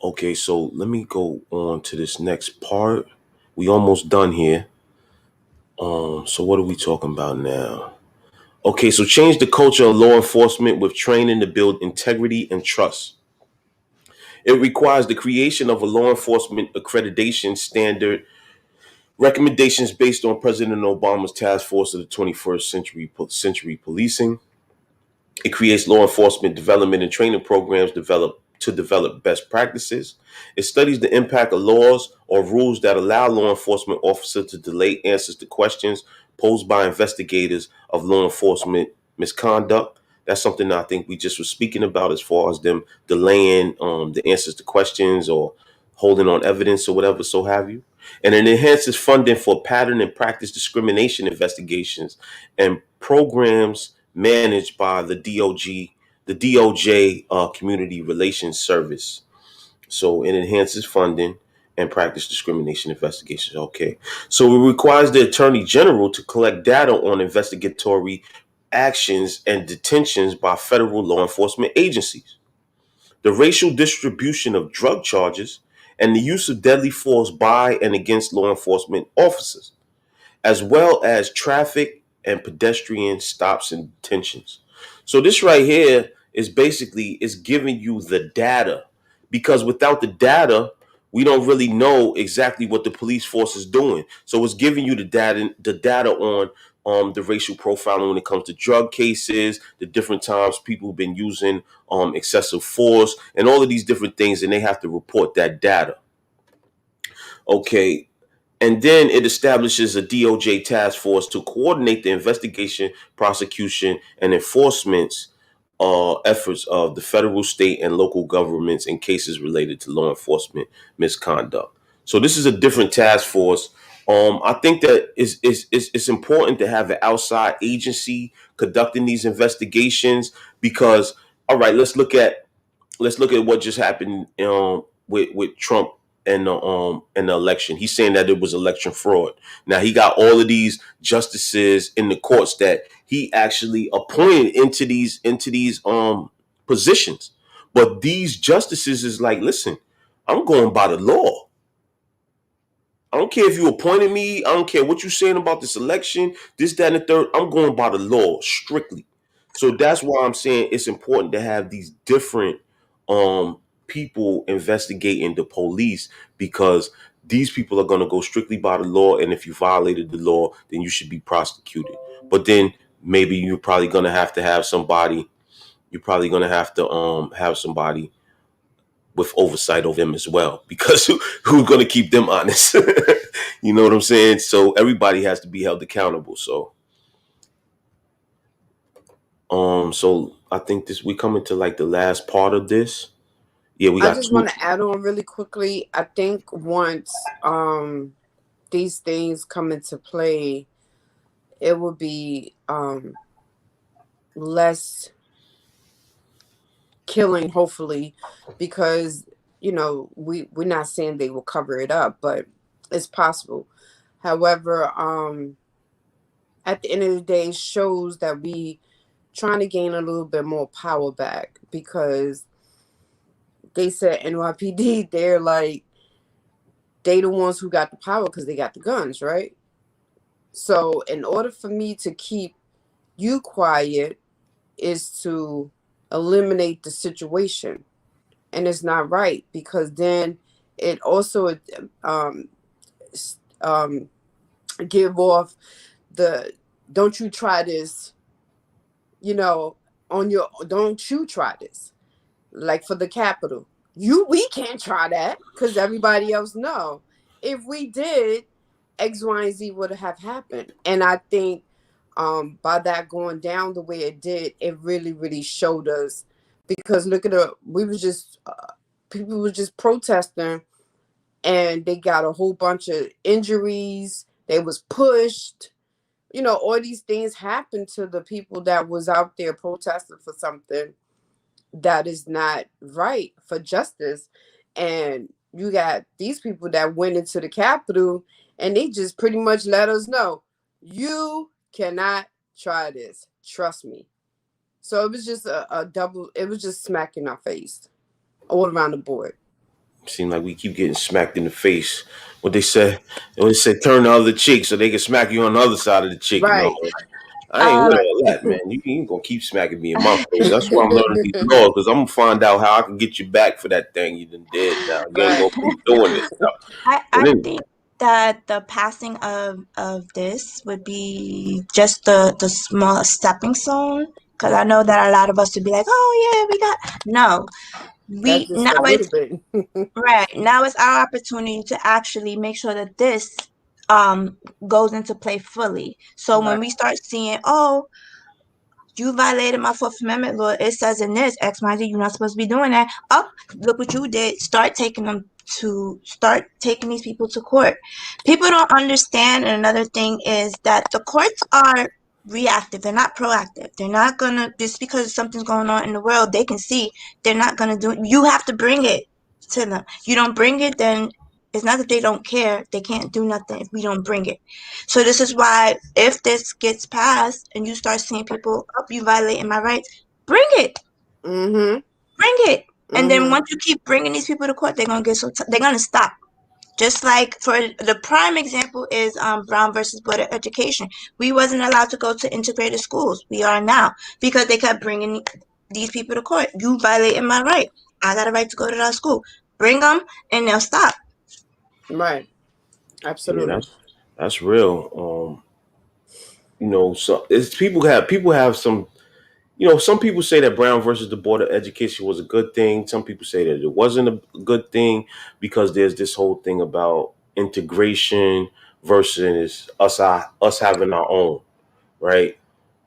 Okay, so let me go on to this next part. We almost done here. So what are we talking about now? Okay, so change the culture of law enforcement with training to build integrity and trust. It requires the creation of a law enforcement accreditation standard, recommendations based on President Obama's task force of the 21st century policing. It creates law enforcement development and training programs to develop best practices. It studies the impact of laws or rules that allow law enforcement officers to delay answers to questions posed by investigators of law enforcement misconduct. That's something that I think we just were speaking about as far as them delaying the answers to questions or holding on evidence or whatever, so have you. And it enhances funding for pattern and practice discrimination investigations and programs managed by the DOJ Community Relations Service. So it enhances funding and practice discrimination investigations. Okay. So it requires the Attorney General to collect data on investigatory actions and detentions by federal law enforcement agencies, the racial distribution of drug charges, and the use of deadly force by and against law enforcement officers, as well as traffic and pedestrian stops and detentions. So this right here is basically is giving you the data, because without the data, we don't really know exactly what the police force is doing. So it's giving you the data on the racial profiling when it comes to drug cases, the different times people have been using excessive force, and all of these different things, and they have to report that data. Okay, and then it establishes a DOJ task force to coordinate the investigation, prosecution, and enforcement efforts of the federal, state, and local governments in cases related to law enforcement misconduct. So this is a different task force. I think that it's important to have an outside agency conducting these investigations because, all right, let's look at what just happened with Trump and the election. He's saying that it was election fraud. Now he got all of these justices in the courts that he actually appointed into these positions. But these justices is like, listen, I'm going by the law. I don't care if you appointed me. I don't care what you're saying about this election, this, that, and the third. I'm going by the law strictly. So that's why I'm saying it's important to have these different people investigating the police, because these people are going to go strictly by the law, and if you violated the law, then you should be prosecuted. But then maybe you're probably going to have somebody. You're probably going to have somebody with oversight over them as well, because who's going to keep them honest? You know what I'm saying? So everybody has to be held accountable. So I think this we coming to like the last part of this. Yeah, we I got just two. want to add on really quickly. I think once these things come into play, it will be less killing, hopefully, because we're not saying they will cover it up, but it's possible. However, at the end of the day, it shows that we trying to gain a little bit more power back, because they said NYPD, they're like, they the ones who got the power because they got the guns, right? So in order for me to keep you quiet is to eliminate the situation. And it's not right, because then it also um, give off the don't you try this, on your don't you try this, like for the Capitol. We can't try that because everybody else know. If we did, X, Y, and Z would have happened. And I think by that going down the way it did, it really, really showed us. Because look at we was just people was just protesting, and they got a whole bunch of injuries. They was pushed. All these things happened to the people that was out there protesting for something that is not right, for justice. And you got these people that went into the Capitol, and they just pretty much let us know, you cannot try this. Trust me. So it was just a double, it was just smack in our face all around the board. Seem like we keep getting smacked in the face. What they say? They say turn the other cheek so they can smack you on the other side of the cheek. No, Right. I ain't with Um, all that, man. You ain't gonna keep smacking me in my face. That's why I'm learning these laws, because I'm gonna find out how I can get you back for that thing you done did. Now you ain't Right. gonna keep doing this stuff. But I anyway, think that the passing of this would be just the small stepping stone, because I know that a lot of us would be like, oh yeah, we got no. That's We just now a little it's bit. right now it's our opportunity to actually make sure that this um goes into play fully. So when Right. we start seeing, oh, you violated my Fourth Amendment law. It says in this X, Y, Z, you're not supposed to be doing that. Oh, look what you did. Start taking these people to court. People don't understand. And another thing is that the courts are reactive. They're not proactive. They're not gonna just because something's going on in the world, they can see they're not gonna do it. You have to bring it to them. You don't bring it, then it's not that they don't care. They can't do nothing if we don't bring it. So this is why if this gets passed and you start seeing people, oh, you violating my rights, bring it, Mm-hmm. bring it. And then Mm-hmm. once you keep bringing these people to court, they're gonna get they're gonna stop. Just like for the prime example is Brown versus Board of Education. We wasn't allowed to go to integrated schools. We are now because they kept bringing these people to court. You violating my right. I got a right to go to that school. Bring them, and they'll stop. Right. yeah, Absolutely. that's real. So it's people have some. Some people say that Brown versus the Board of Education was a good thing. Some people say that it wasn't a good thing, because there's this whole thing about integration versus us having our own, right?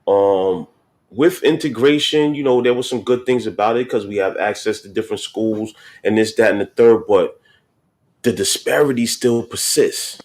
Um, with integration, there was some good things about it because we have access to different schools and this, that, and the third, but the disparity still persists,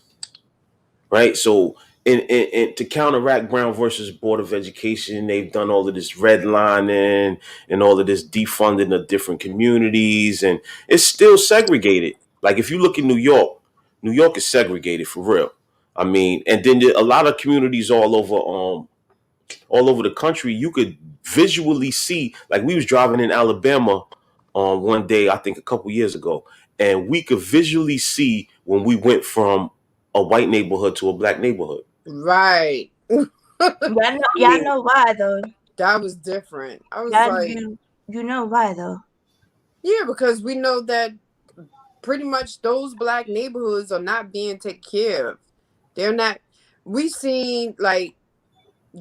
right? So, in to counteract Brown versus Board of Education, they've done all of this redlining and all of this defunding of different communities, and it's still segregated. Like if you look in New York, New York is segregated for real. I mean, and then a lot of communities all over the country, you could visually see. Like we was driving in Alabama one day, I think a couple years ago, and we could visually see when we went from a white neighborhood to a black neighborhood. Right. Y'all know why though. That was different. I was Y'all like, you know why though. yeah, because we know that pretty much those black neighborhoods are not being taken care of. They're not. We seen like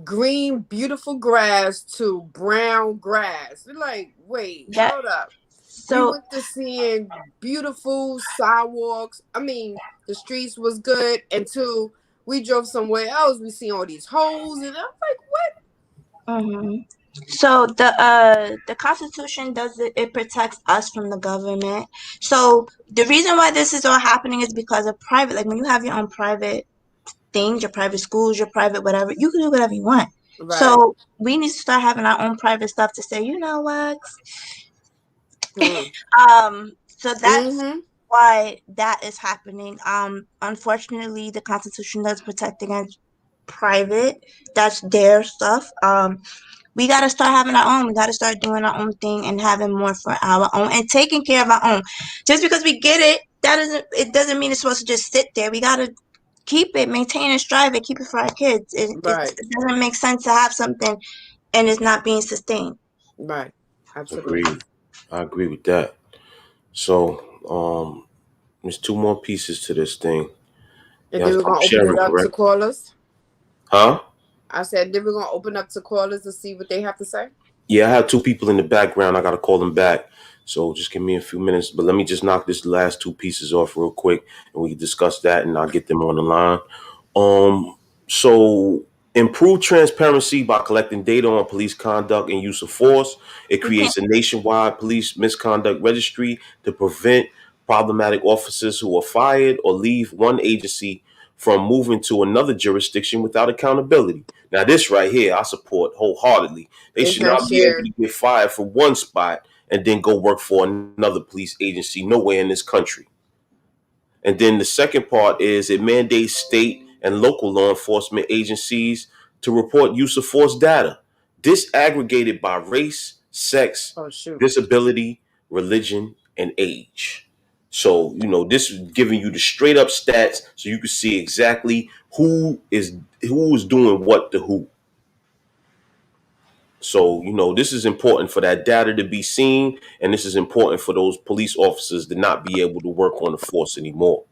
green, beautiful grass to brown grass. We're like, wait, That hold up. We so went to seeing beautiful sidewalks. I mean, the streets was good until we drove somewhere else. We see all these holes, and I'm like, hmm So the Constitution does it protects us from the government. So the reason why this is all happening is because of private, like when you have your own private things, your private schools, your private whatever, you can do whatever you want. right. So we need to start having our own private stuff to say, you know what? Hmm. So that's Mm-hmm. why that is happening. Unfortunately, the Constitution does protect against private. That's their stuff. We gotta start having our own. We gotta start doing our own thing and having more for our own and taking care of our own. Just because we get it, it doesn't mean it's supposed to just sit there. We gotta keep it, maintain and strive it, keep it for our kids. Right. It doesn't make sense to have something and it's not being sustained. Right. Absolutely. Agreed. I agree with that. So, there's two more pieces to this thing. And Yeah, then we're I'm gonna open it sharing, up to correct? callers. Huh? I said then we're gonna open up to callers to see what they have to say. Yeah, I have two people in the background. I gotta call them back. So just give me a few minutes. But let me just knock this last two pieces off real quick, and we can discuss that, and I'll get them on the line. Um, so improve transparency by collecting data on police conduct and use of force. It We can't. creates a nationwide police misconduct registry to prevent problematic officers who are fired or leave one agency from moving to another jurisdiction without accountability. Now, this right here, I support wholeheartedly. They Is should that not be able shared? to get fired from one spot and then go work for another police agency nowhere in this country. And then the second part is it mandates state and local law enforcement agencies to report use of force data, disaggregated by race, sex, Oh shoot. disability, religion, and age. So, this is giving you the straight up stats so you can see exactly who is doing what to who. So, this is important for that data to be seen, and this is important for those police officers to not be able to work on the force anymore.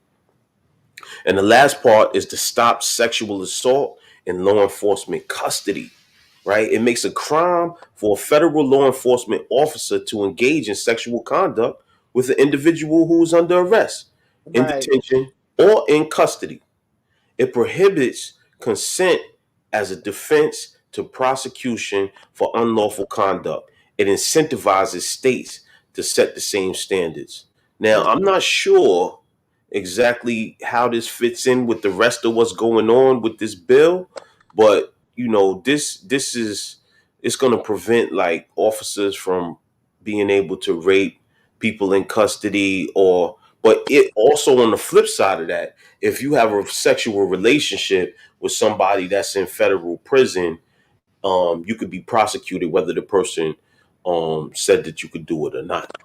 And the last part is to stop sexual assault in law enforcement custody, right? It makes a crime for a federal law enforcement officer to engage in sexual conduct with an individual who is under arrest, in Right. detention, or in custody. It prohibits consent as a defense to prosecution for unlawful conduct. It incentivizes states to set the same standards. Now, I'm not sure exactly how this fits in with the rest of what's going on with this bill, but this is it's going to prevent like officers from being able to rape people in custody, or but it also, on the flip side of that, if you have a sexual relationship with somebody that's in federal prison, you could be prosecuted whether the person said that you could do it or not.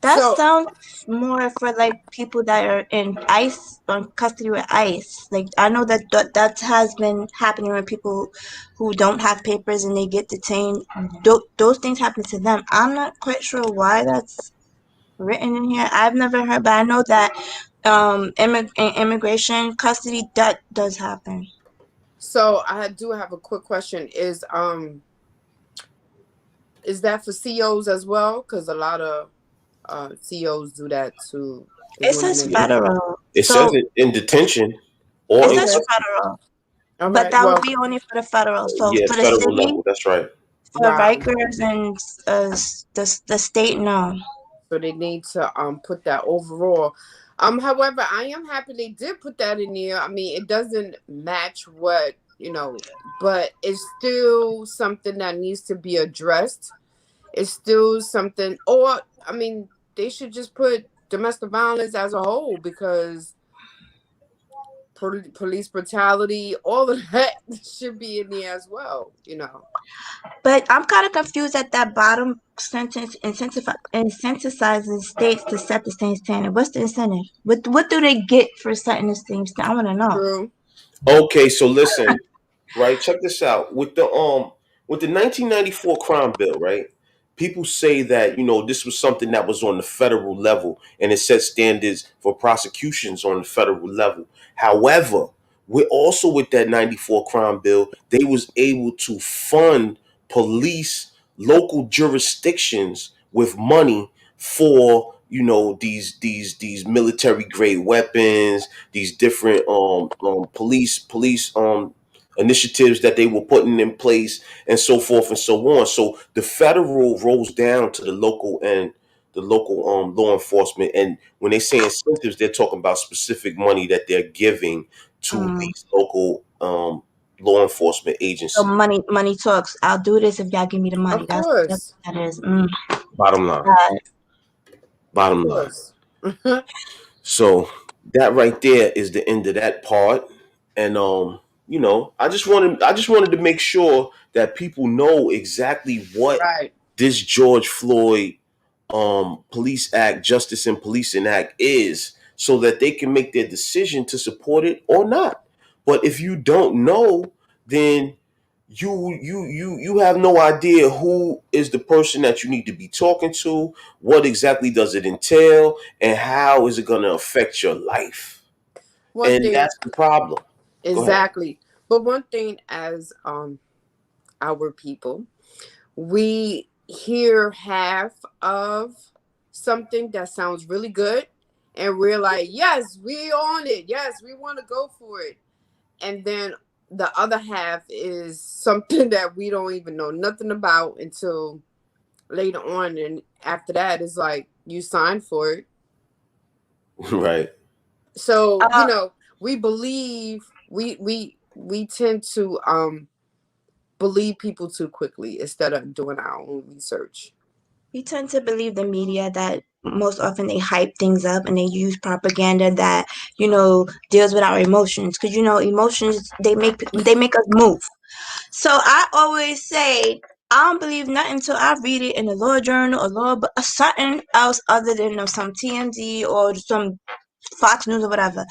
That So sounds more for like people that are in ICE on custody with ICE. Like I know that has been happening with people who don't have papers and they get detained. Those things happen to them. I'm not quite sure why that's written in here. I've never heard, but I know that in immigration custody that does happen. so I do have a quick question. Is that for COs as well? Because a lot of COs do that too. Is It when says they federal, It says so it in detention it or in says okay. custody. federal, All but right. that would Well, be only for the federal. So Yeah, for the federal city, level. That's right. for wow. Rikers and the state, no. So they need to put that overall. However, I am happy they did put that in there. I mean, it doesn't match what, but it's still something that needs to be addressed. It's still something, or I mean, they should just put domestic violence as a whole, because police brutality, all of that should be in there as well, But I'm kind of confused at that bottom sentence. Incentivizes states to set the same standard. What's the incentive? What do they get for setting the same standard? I want to know. True. Okay, so listen, right? Check this out. With the 1994 crime bill, right? People say that, this was something that was on the federal level and it set standards for prosecutions on the federal level. However, we're also with that 94 crime bill, they was able to fund police local jurisdictions with money for, these military grade weapons, these different police initiatives that they were putting in place, and so forth and so on. So the federal rolls down to the local and the local law enforcement. And when they say incentives, they're talking about specific money that they're giving to Mm. these local law enforcement So agencies. money talks. I'll do this if y'all give me the money. Of That's course. what that is. Bottom line. God. Of Bottom line. course. So that right there is the end of that part. And I just wanted to make sure that people know exactly what Right. this George Floyd Police Act, Justice and Policing Act is, so that they can make their decision to support it or not. But if you don't know, then you have no idea who is the person that you need to be talking to, what exactly does it entail, and how is it going to affect your life. One And thing, that's the problem. Go ahead. exactly. But one thing, as our people, we hear half of something that sounds really good, and we're like, yes, we on it, yes, we want to go for it. And then the other half is something that we don't even know nothing about until later on, and after that is like, you signed for it. Right. So Uh, we believe, we tend to believe people too quickly instead of doing our own research. we tend to believe the media that most often they hype things up and they use propaganda that deals with our emotions, because emotions they make us move. So I always say I don't believe nothing until I read it in a law journal or law, but something else other than some TMZ or some Fox News or whatever.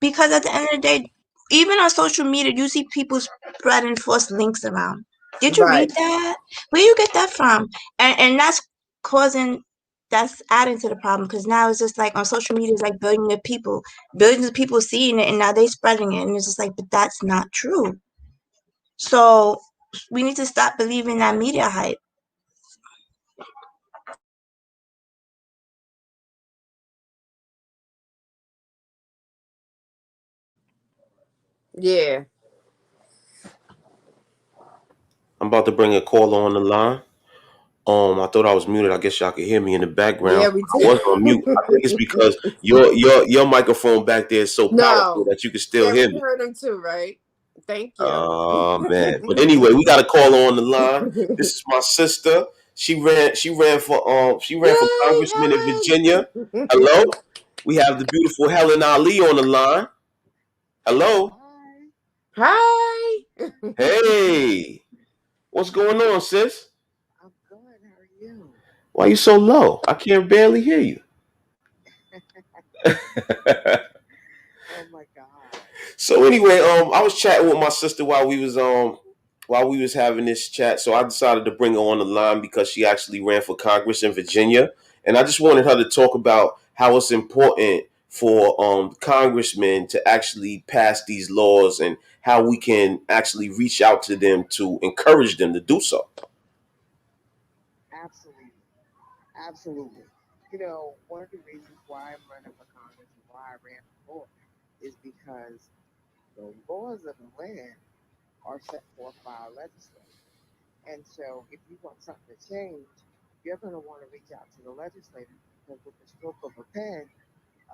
Because at the end of the day, even on social media, you see people spreading false links around. Did you read Right. that? Where you get that from? And causing that's adding to the problem, because now it's just like on social media, it's like billions of people seeing it, and now they spreading it, and it's just like, but that's not true. So we need to stop believing that media hype. Yeah. I'm about to bring a caller on the line. I thought I was muted. I guess y'all could hear me in the background. Yeah, we I was on mute. I think it's do. because your microphone back there is so powerful No. that you can still Yeah, hear we me. heard him too, right? Thank you. Oh man. But anyway, we got a caller on the line. This is my sister. She ran for Yay, congressman in Virginia. Helen! Hello. We have the beautiful Helen Ali on the line. Hello. Hi, Hi. Hey. What's going on, sis? I'm good. How are you? Why you so low? I can't barely hear you. Oh my God. So anyway, I was chatting with my sister while we was having this chat. So I decided to bring her on the line because she actually ran for Congress in Virginia, and I just wanted her to talk about how it's important for congressmen to actually pass these laws and how we can actually reach out to them to encourage them to do so. Absolutely. Absolutely. One of the reasons why I'm running for Congress and why I ran before is because the laws of the land are set forth by our legislature. And so if you want something to change, you're going to want to reach out to the legislature, because with the stroke of a pen,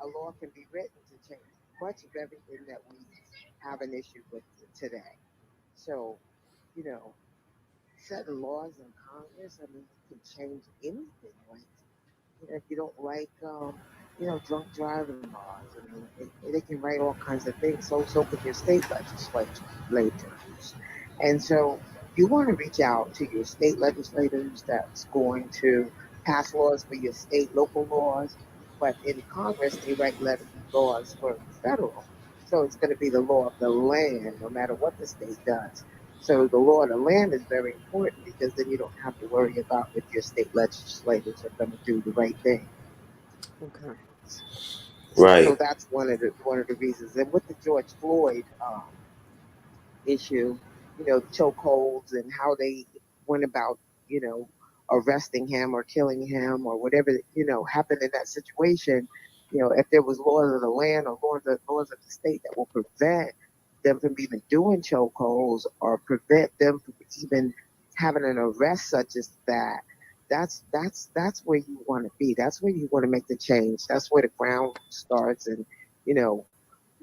a law can be written to change much of everything that we have an issue with today. So, you know, setting laws in Congress, I mean, you can change anything. Like, if you don't like drunk driving laws. I mean, they can write all kinds of things. So can your state legislators. And so you want to reach out to your state legislators that's going to pass laws for your state, local laws. But in Congress, they write laws for federal. So it's going to be the law of the land, no matter what the state does. So the law of the land is very important because then you don't have to worry about if your state legislators are going to do the right thing. Okay. So Right. that's one of the reasons. And with the George Floyd issue, the chokeholds and how they went about, you know, arresting him or killing him or whatever, happened in that situation, if there was laws of the land or laws of the state that will prevent them from even doing chokeholds or prevent them from even having an arrest such as that, that's where you want to be. That's where you want to make the change. That's where the ground starts. And, you know,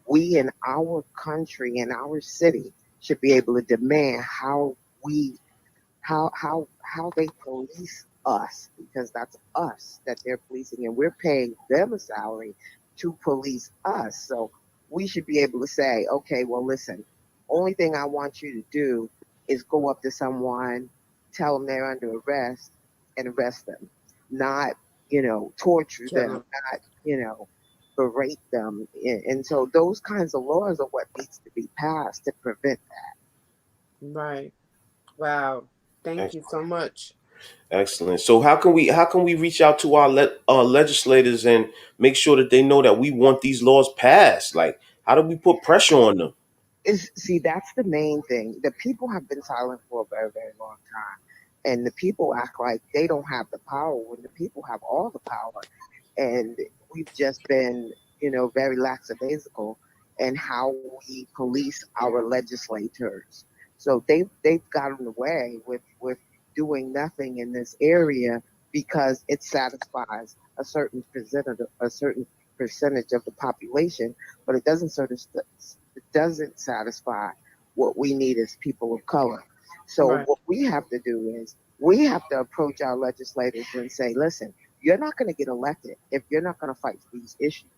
we in our country, in our city, should be able to demand we how they police us, because that's us that they're policing and we're paying them a salary to police us. So we should be able to say, okay, well, listen, only thing I want you to do is go up to someone, tell them they're under arrest, and arrest them, not torture Kill them, him. not berate them. And so those kinds of laws are what needs to be passed to prevent. Right. Wow. Thank you so much. Excellent. So how can we reach out to our legislators and make sure that they know that we want these laws passed? Like, how do we put pressure on them? Is See, that's the main thing. The people have been silent for a very, very long time, and the people act like they don't have the power when the people have all the power. And we've just been, very lackadaisical in how we police our legislators. So they've gotten away with doing nothing in this area because it satisfies a certain percentage of the population, but it doesn't satisfy what we need as people of color. So Right. what we have to do is we have to approach our legislators and say, listen, you're not going to get elected if you're not going to fight for these issues.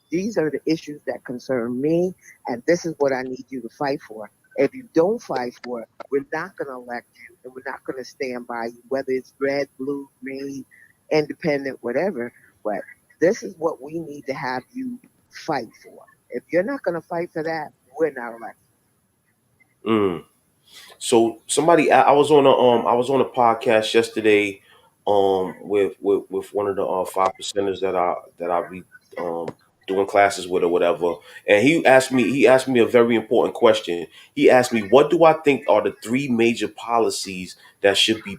These are the issues that concern me, and this is what I need you to fight for. If you don't fight for it, we're not going to elect you, and we're not going to stand by you, whether it's red, blue, green, independent, whatever. But this is what we need to have you fight for. If you're not going to fight for that, we're not elected. Mm. So somebody, I was on a podcast yesterday, with one of the 5 percenters that I be doing classes with or whatever, and he asked me a very important question. He asked me, what do I think are the three major policies that should be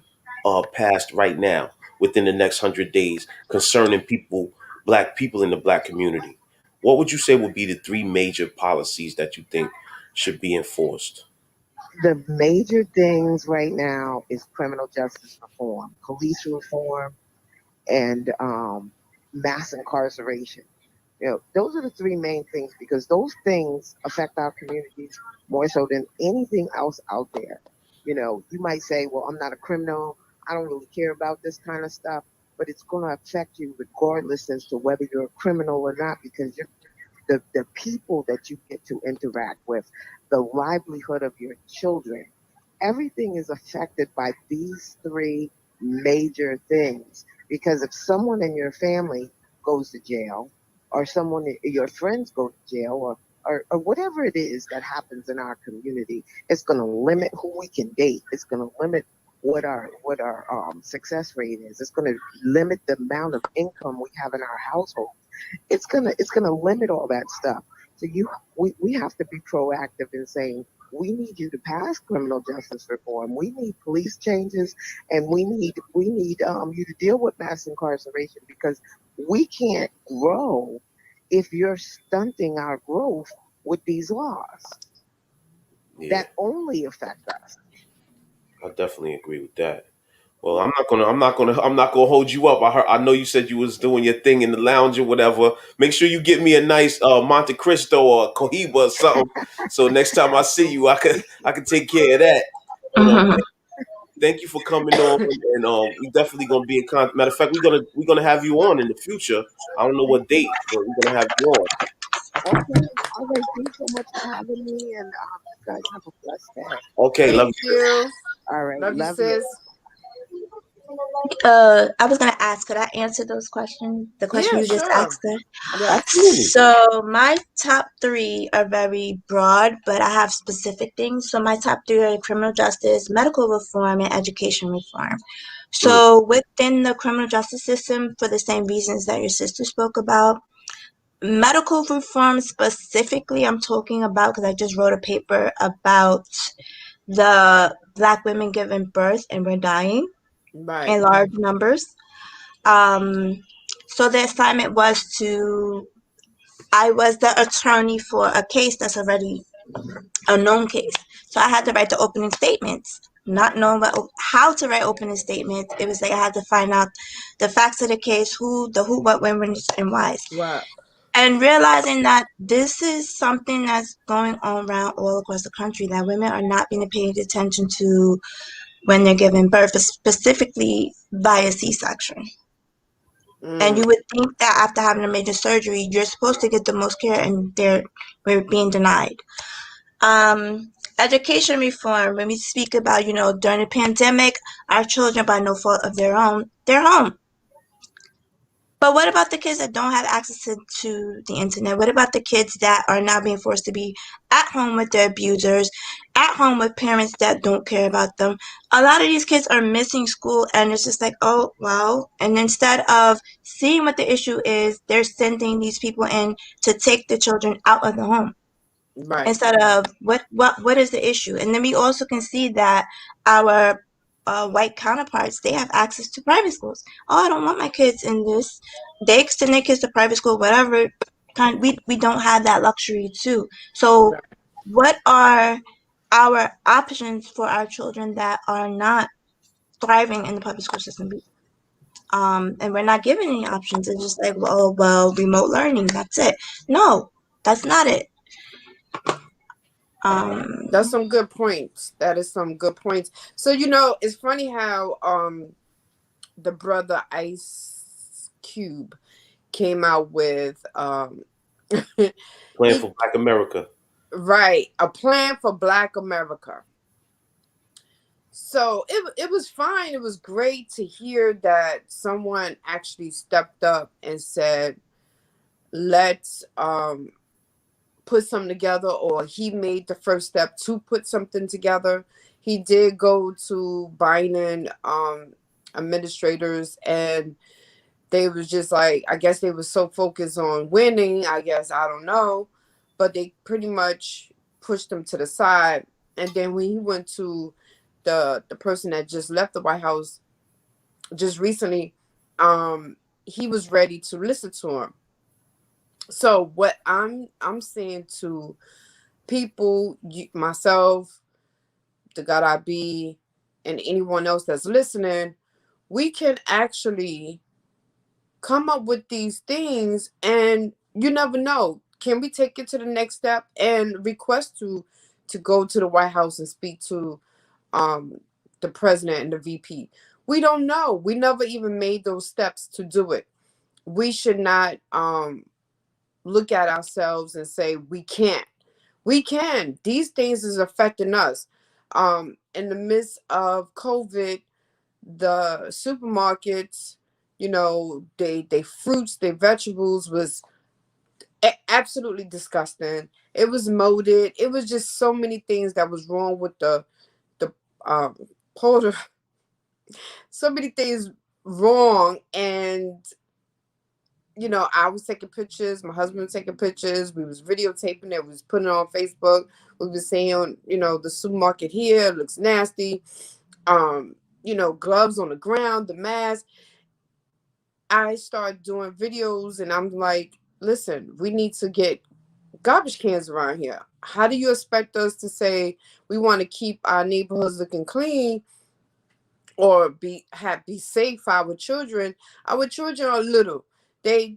passed right now within the next 100 days concerning black people in the black community? What would you say would be the three major policies that you think should be enforced? The major things right now is criminal justice reform, police reform, and mass incarceration. Those are the three main things because those things affect our communities more so than anything else out there. You might say, well, I'm not a criminal. I don't really care about this kind of stuff, but it's going to affect you regardless as to whether you're a criminal or not because the people that you get to interact with, the livelihood of your children, everything is affected by these three major things. Because if someone in your family goes to jail, or your friends go to jail, or whatever it is that happens in our community, it's going to limit who we can date. It's going to limit what our success rate is. It's going to limit the amount of income we have in our household. It's gonna limit all that stuff. So we have to be proactive in saying we need you to pass criminal justice reform. We need police changes, and we need you to deal with mass incarceration because we can't grow if you're stunting our growth with these laws Yeah, that only affect us. I definitely agree with that. Well, I'm not gonna hold you up. I know you said you was doing your thing in the lounge or whatever. Make sure you get me a nice Monte Cristo or Cohiba or something. So next time I see you, I can take care of that. You know what I'm saying? Thank you for coming on, and we definitely gonna be in contact. Matter of fact, we're gonna have you on in the future. I don't know what date, but we're gonna have you on. Okay. All right. Thanks so much for having me, and you guys have a blessed day. Okay, love Thank you. you. All right. Love you, Love you. sis. I was gonna ask, could I answer those questions? The question Yeah, you just sure. asked her. Yes. Absolutely. So my top three are very broad, but I have specific things. So my top three are criminal justice, medical reform, and education reform. Mm, So within the criminal justice system, for the same reasons that your sister spoke about, medical reform specifically, I'm talking about because I just wrote a paper about the Black women giving birth and we're dying Right. in large numbers. Um, so the assignment was to, I was the attorney for a case that's already a known case. So I had to write the opening statements. Not knowing how to write opening statements, it was like I had to find out the facts of the case, the who, what, when, and whys. Right. And realizing that this is something that's going on around all across the country, that women are not being paid attention to when they're giving birth, specifically via C-section. And Mm. you would think that after having a major surgery, you're supposed to get the most care, and we're being denied. Education reform. When we speak about, during the pandemic, our children, by no fault of their own, they're home. But what about the kids that don't have access to the internet? What about the kids that are now being forced to be at home with their abusers, at home with parents that don't care about them? A lot of these kids are missing school, and it's just like, oh, well. And instead of seeing what the issue is, they're sending these people in to take the children out of the home Right. instead of what is the issue. And then we also can see that our white counterparts, they have access to private schools. Oh, I don't want my kids in this. They send their kids to private school, whatever. We don't have that luxury too. So Right. what are our options for our children that are not thriving in the public school system? And we're not given any options. It's just like, well, remote learning, that's it. No, that's not it. um That's some good points. That is some good points. So it's funny how the brother Ice Cube came out with Playing he for Black America. right, a plan for Black America. So it was fine. It was great to hear that someone actually stepped up and said, let's put something together, or he made the first step to put something together. He did go to Biden administrators, and they was just like, I guess they were so focused on winning, I guess, I don't know, but they pretty much pushed him to the side. And then when he went to the person that just left the White House just recently, he was ready to listen to him. So what I'm saying to people, myself, the God I be, and anyone else that's listening, we can actually come up with these things, and you never know. Can we take it to the next step and request to go to the White House and speak to um the president and the VP? We don't know. We never even made those steps to do it. We should not look at ourselves and say we can't. We can. These things is affecting us. In the midst of COVID, the supermarkets, they fruits, their vegetables was absolutely disgusting. It was molded. It was just so many things that was wrong with the um powder. So many things wrong. And I was taking pictures, my husband was taking pictures, we was videotaping it, we was putting it on Facebook. We was saying, the supermarket here looks nasty. Gloves on the ground, the mask. I started doing videos, and I'm like, listen, we need to get garbage cans around here. How do you expect us to say we want to keep our neighborhoods looking clean, or be safe for our children? Our children are little. They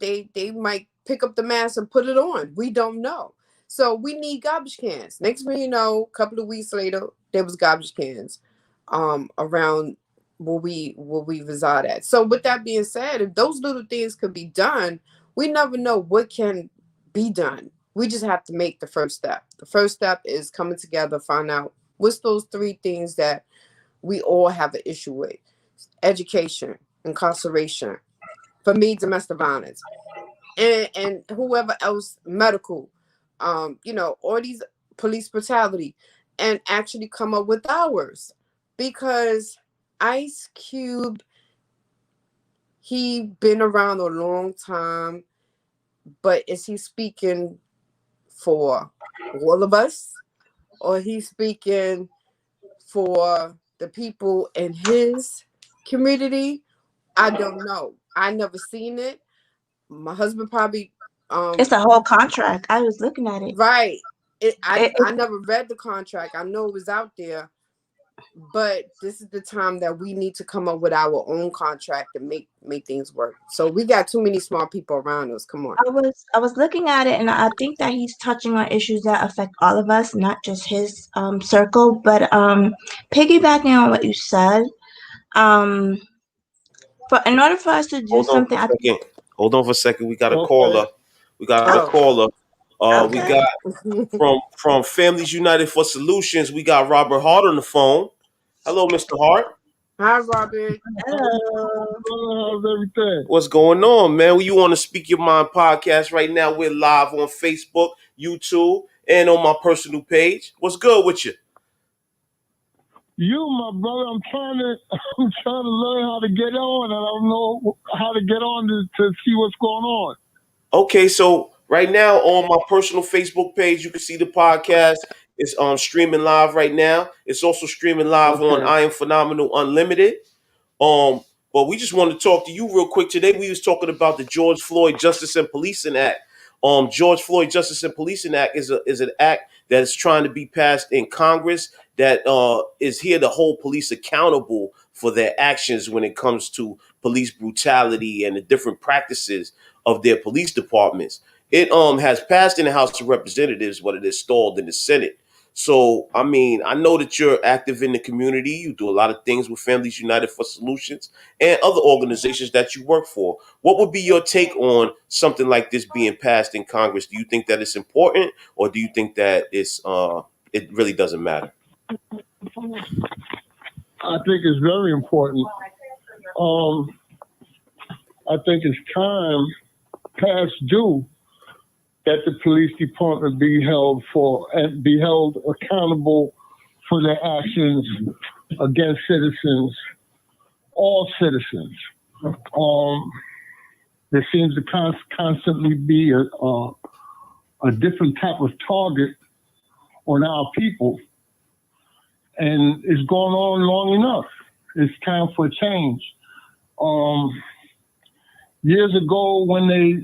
might pick up the mask and put it on. We don't know. So we need garbage cans. Next thing you know, a couple of weeks later, there was garbage cans. around where we reside at. So with that being said, if those little things could be done, we never know what can be done. We just have to make the first step. The first step is coming together, find out what's those 3 things that we all have an issue with: education, incarceration, for me, domestic violence, and whoever else, medical, all these, police brutality, and actually come up with ours. Because Ice Cube, he been around a long time, but is he speaking for all of us, or he's speaking for the people in his community? I don't know. I never seen it. My husband probably It's a whole contract. I was looking at it. right. It, I never read the contract. I know it was out there, but this is the time that we need to come up with our own contract and make things work. So we got too many smart people around us. Come on. I was looking at it, and I think that he's touching on issues that affect all of us, not just his circle. But piggybacking on what you said, um, but in order for us to do Hold on for something, a second. Hold on for a second. We got a Okay. caller. We got a Oh, caller. We okay. got from Families United for Solutions. We got Robert Hart on the phone. Hello, Mr. Hart. hi, Robert. Hello. How's everything? What's going on, man? You want to Speak Your Mind podcast right now? We're live on Facebook, YouTube, and on my personal page. What's good with you? You, my brother, I'm trying to learn how to get on, and I don't know how to get on to see what's going on. Okay, so right now on my personal Facebook page, you can see the podcast. It's streaming live right now. It's also streaming live on Okay. I Am Phenomenal Unlimited. Um, but we just wanted to talk to you real quick today. We was talking about the George Floyd Justice and Policing Act. George Floyd Justice and Policing Act is an act that is trying to be passed in Congress that is here to hold police accountable for their actions when it comes to police brutality and the different practices of their police departments. It has passed in the House of Representatives, but it is stalled in the Senate. So, I mean, I know that you're active in the community. You do a lot of things with Families United for Solutions and other organizations that you work for. What would be your take on something like this being passed in Congress? Do you think that it's important, or do you think that it really doesn't matter? I think it's very important. I think it's time past due that the police department be held accountable for their actions against citizens, all citizens. There seems to constantly be a different type of target on our people, and it's going on long enough. It's time for a change. Years ago, when they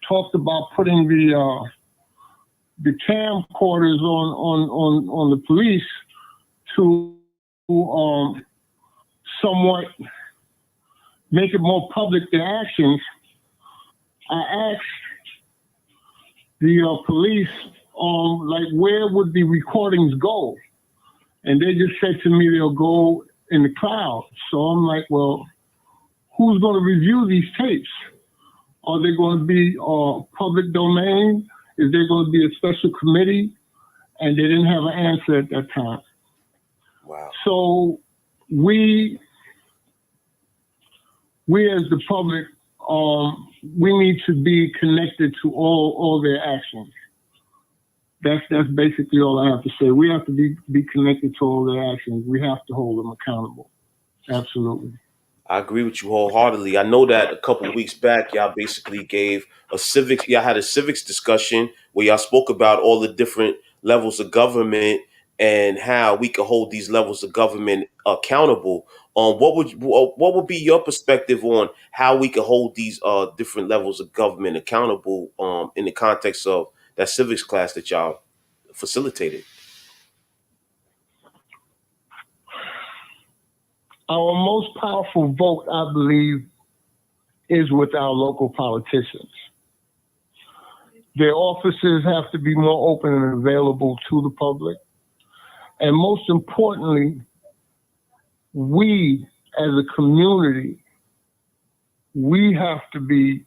talked about putting the camcorders on the police to somewhat make it more public their actions, I asked the police like where would the recordings go, and they just said to me they'll go in the cloud. So I'm like, well, who's going to review these tapes? Are they going to be public domain? Is there going to be a special committee? And they didn't have an answer at that time. Wow. So we as the public, we need to be connected to all their actions. That's basically all I have to say. We have to be connected to all their actions. We have to hold them accountable. Absolutely. I agree with you wholeheartedly. I know that a couple of weeks back, y'all basically y'all had a civics discussion where y'all spoke about all the different levels of government and how we could hold these levels of government accountable. What would be your perspective on how we could hold these different levels of government accountable in the context of that civics class that y'all facilitated? Our most powerful vote, I believe, is with our local politicians. Their offices have to be more open and available to the public. And most importantly, we as a community, we have to be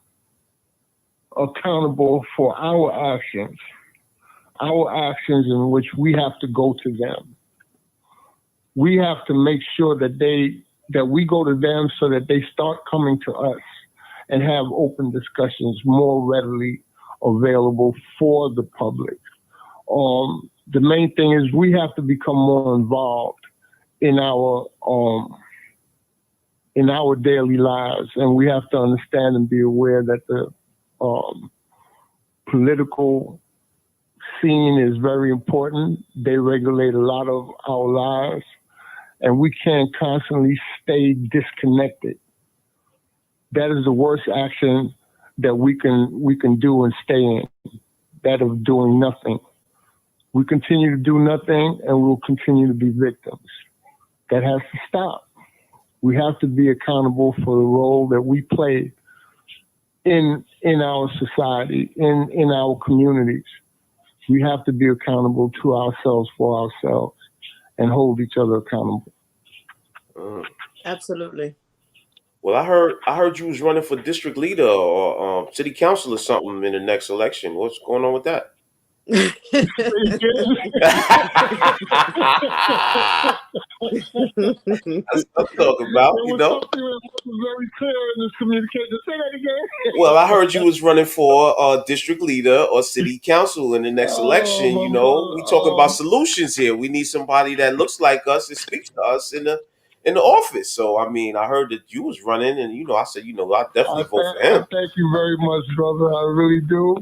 accountable for our actions in which we have to go to them. We have to make sure that we go to them so that they start coming to us and have open discussions more readily available for the public. The main thing is we have to become more involved in our daily lives, and we have to understand and be aware that the political scene is very important. They regulate a lot of our lives, and we can't constantly stay disconnected. That is the worst action that we can do and stay in. That of doing nothing. We continue to do nothing, and we'll continue to be victims. That has to stop. We have to be accountable for the role that we play in our society, in our communities. We have to be accountable to ourselves for ourselves and hold each other accountable. Absolutely. Well, I heard you was running for district leader or city council or something in the next election. What's going on with that? That's what I'm talking about, There you was know. something that wasn't very clear in this communication. Say that again. Well, I heard you was running for district leader or city council in the next election. My You know, we talking about solutions here. We need somebody that looks like us and speaks to us in the office. So, I mean, I heard that you was running, and I said, I definitely vote for I him. thank you very much, brother. I really do.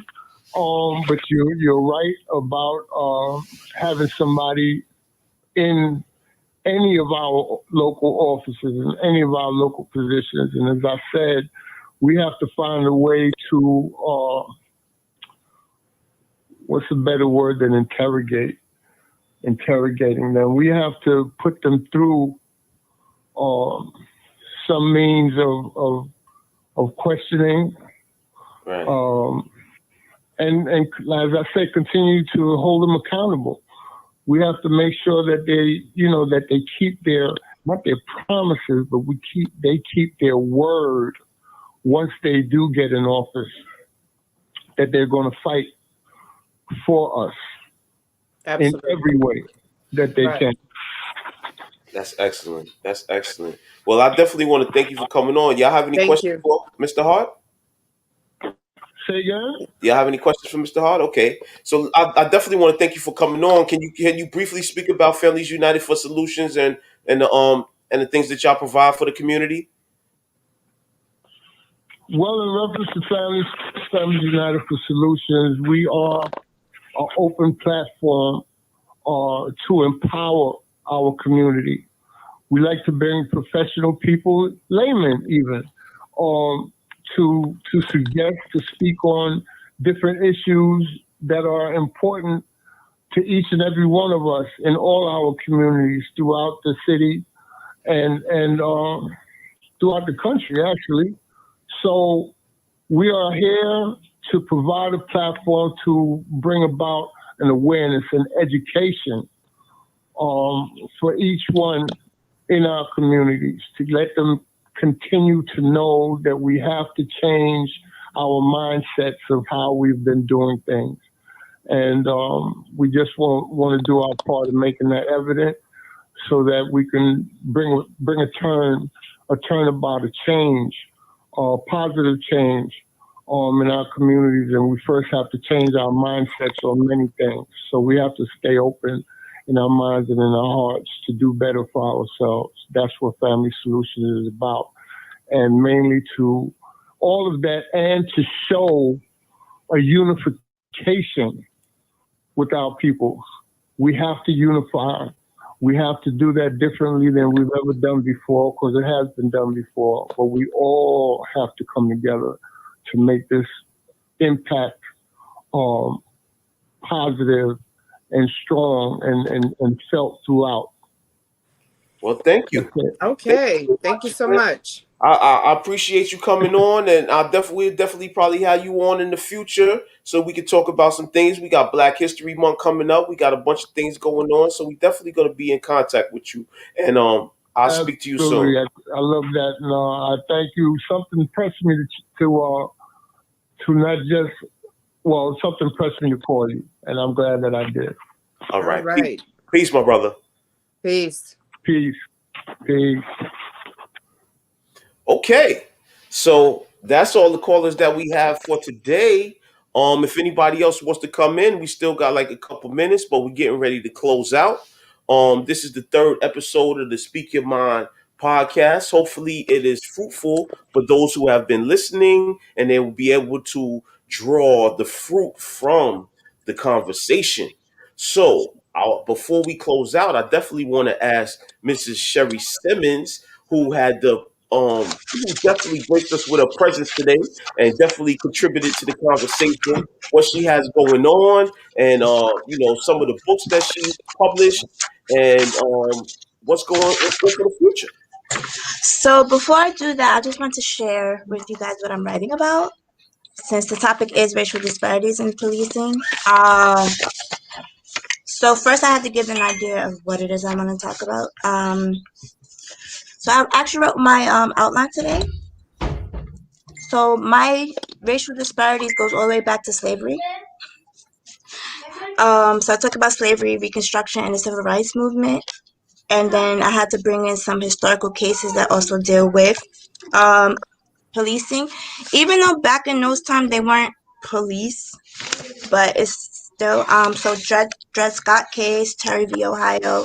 But you're right about having somebody in any of our local offices and any of our local positions. And as I said, we have to find a way to what's a better word than interrogating them. We have to put them through some means of questioning. Right. And as I say, continue to hold them accountable. We have to make sure that they keep not their promises, but they keep their word once they do get in office, that they're going to fight for us. Absolutely. In every way that they can. That's excellent. That's excellent. Well, I definitely want to thank you for coming on. Y'all have any Thank questions you. for Mr. Hart? Say again? Y'all have any questions for Mr. Hart? Okay. So I definitely want to thank you for coming on. Can you briefly speak about Families United for Solutions and the things that y'all provide for the community? Well, in reference to Families United for Solutions, we are an open platform to empower our community. We like to bring professional people, laymen even, to suggest, to speak on different issues that are important to each and every one of us in all our communities throughout the city and throughout the country, actually. So we are here to provide a platform to bring about an awareness and education for each one in our communities, to let them continue to know that we have to change our mindsets of how we've been doing things. And we just want to do our part in making that evident so that we can bring a turnabout, a change, positive change in our communities. And we first have to change our mindsets on many things. So we have to stay open in our minds and in our hearts to do better for ourselves. That's what Family Solutions is about. And mainly to all of that and to show a unification with our people. We have to unify. We have to do that differently than we've ever done before, because it has been done before. But we all have to come together to make this impact positive and strong and felt throughout. Well, thank you. Okay. Thank you so much. I appreciate you coming on, and we'll definitely probably have you on in the future so we can talk about some things. We got Black History Month coming up. We got a bunch of things going on, so we definitely going to be in contact with you. And I'll speak to you soon. Absolutely. I love that. No, I thank you. Something pressed me to not just, well, something pressed me to call you, and I'm glad that I did. All All right. right. Peace, my brother. Peace. Peace. Peace. Okay. So that's all the callers that we have for today. If anybody else wants to come in, we still got like a couple minutes, but we're getting ready to close out. This is the third episode of the Speak Your Mind podcast. Hopefully, it is fruitful for those who have been listening, and they will be able to draw the fruit from the conversation. So, before we close out, I definitely want to ask Mrs. Sheri Simmons, who had the who definitely graced us with her presence today and definitely contributed to the conversation. What she has going on, and some of the books that she's published, and what's going for the future. So before I do that, I just want to share with you guys what I'm writing about. Since the topic is racial disparities in policing, so first I had to give an idea of what it is I want to talk about. So I actually wrote my outline today. So my racial disparities goes all the way back to slavery. So I talk about slavery, Reconstruction, and the Civil Rights Movement, and then I had to bring in some historical cases that also deal with um, policing. Even though back in those times they weren't police, but it's still so Dred Scott case, Terry v. Ohio.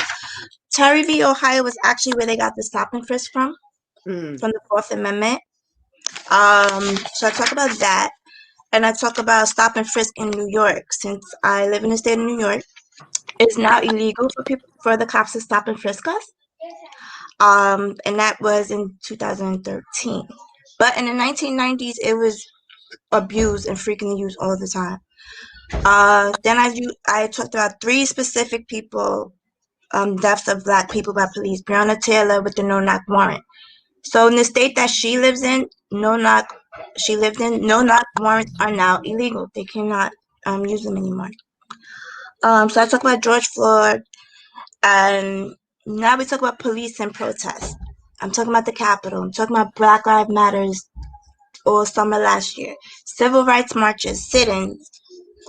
Terry v. Ohio was actually where they got the stop and frisk Mm. from the Fourth Amendment. So I talk about that, and I talk about stop and frisk in New York. Since I live in the state of New York, it's now illegal for the cops to stop and frisk us. And that was in 2013. But in the 1990s, it was abused and frequently used all the time. Then I talked about three specific people, deaths of Black people by police. Breonna Taylor with the no-knock warrant. So in the state that she lives in, no-knock warrants are now illegal. They cannot use them anymore. So I talk about George Floyd, and now we talk about police and protests. I'm talking about the Capitol. I'm talking about Black Lives Matters all summer last year. Civil rights marches, sit-ins,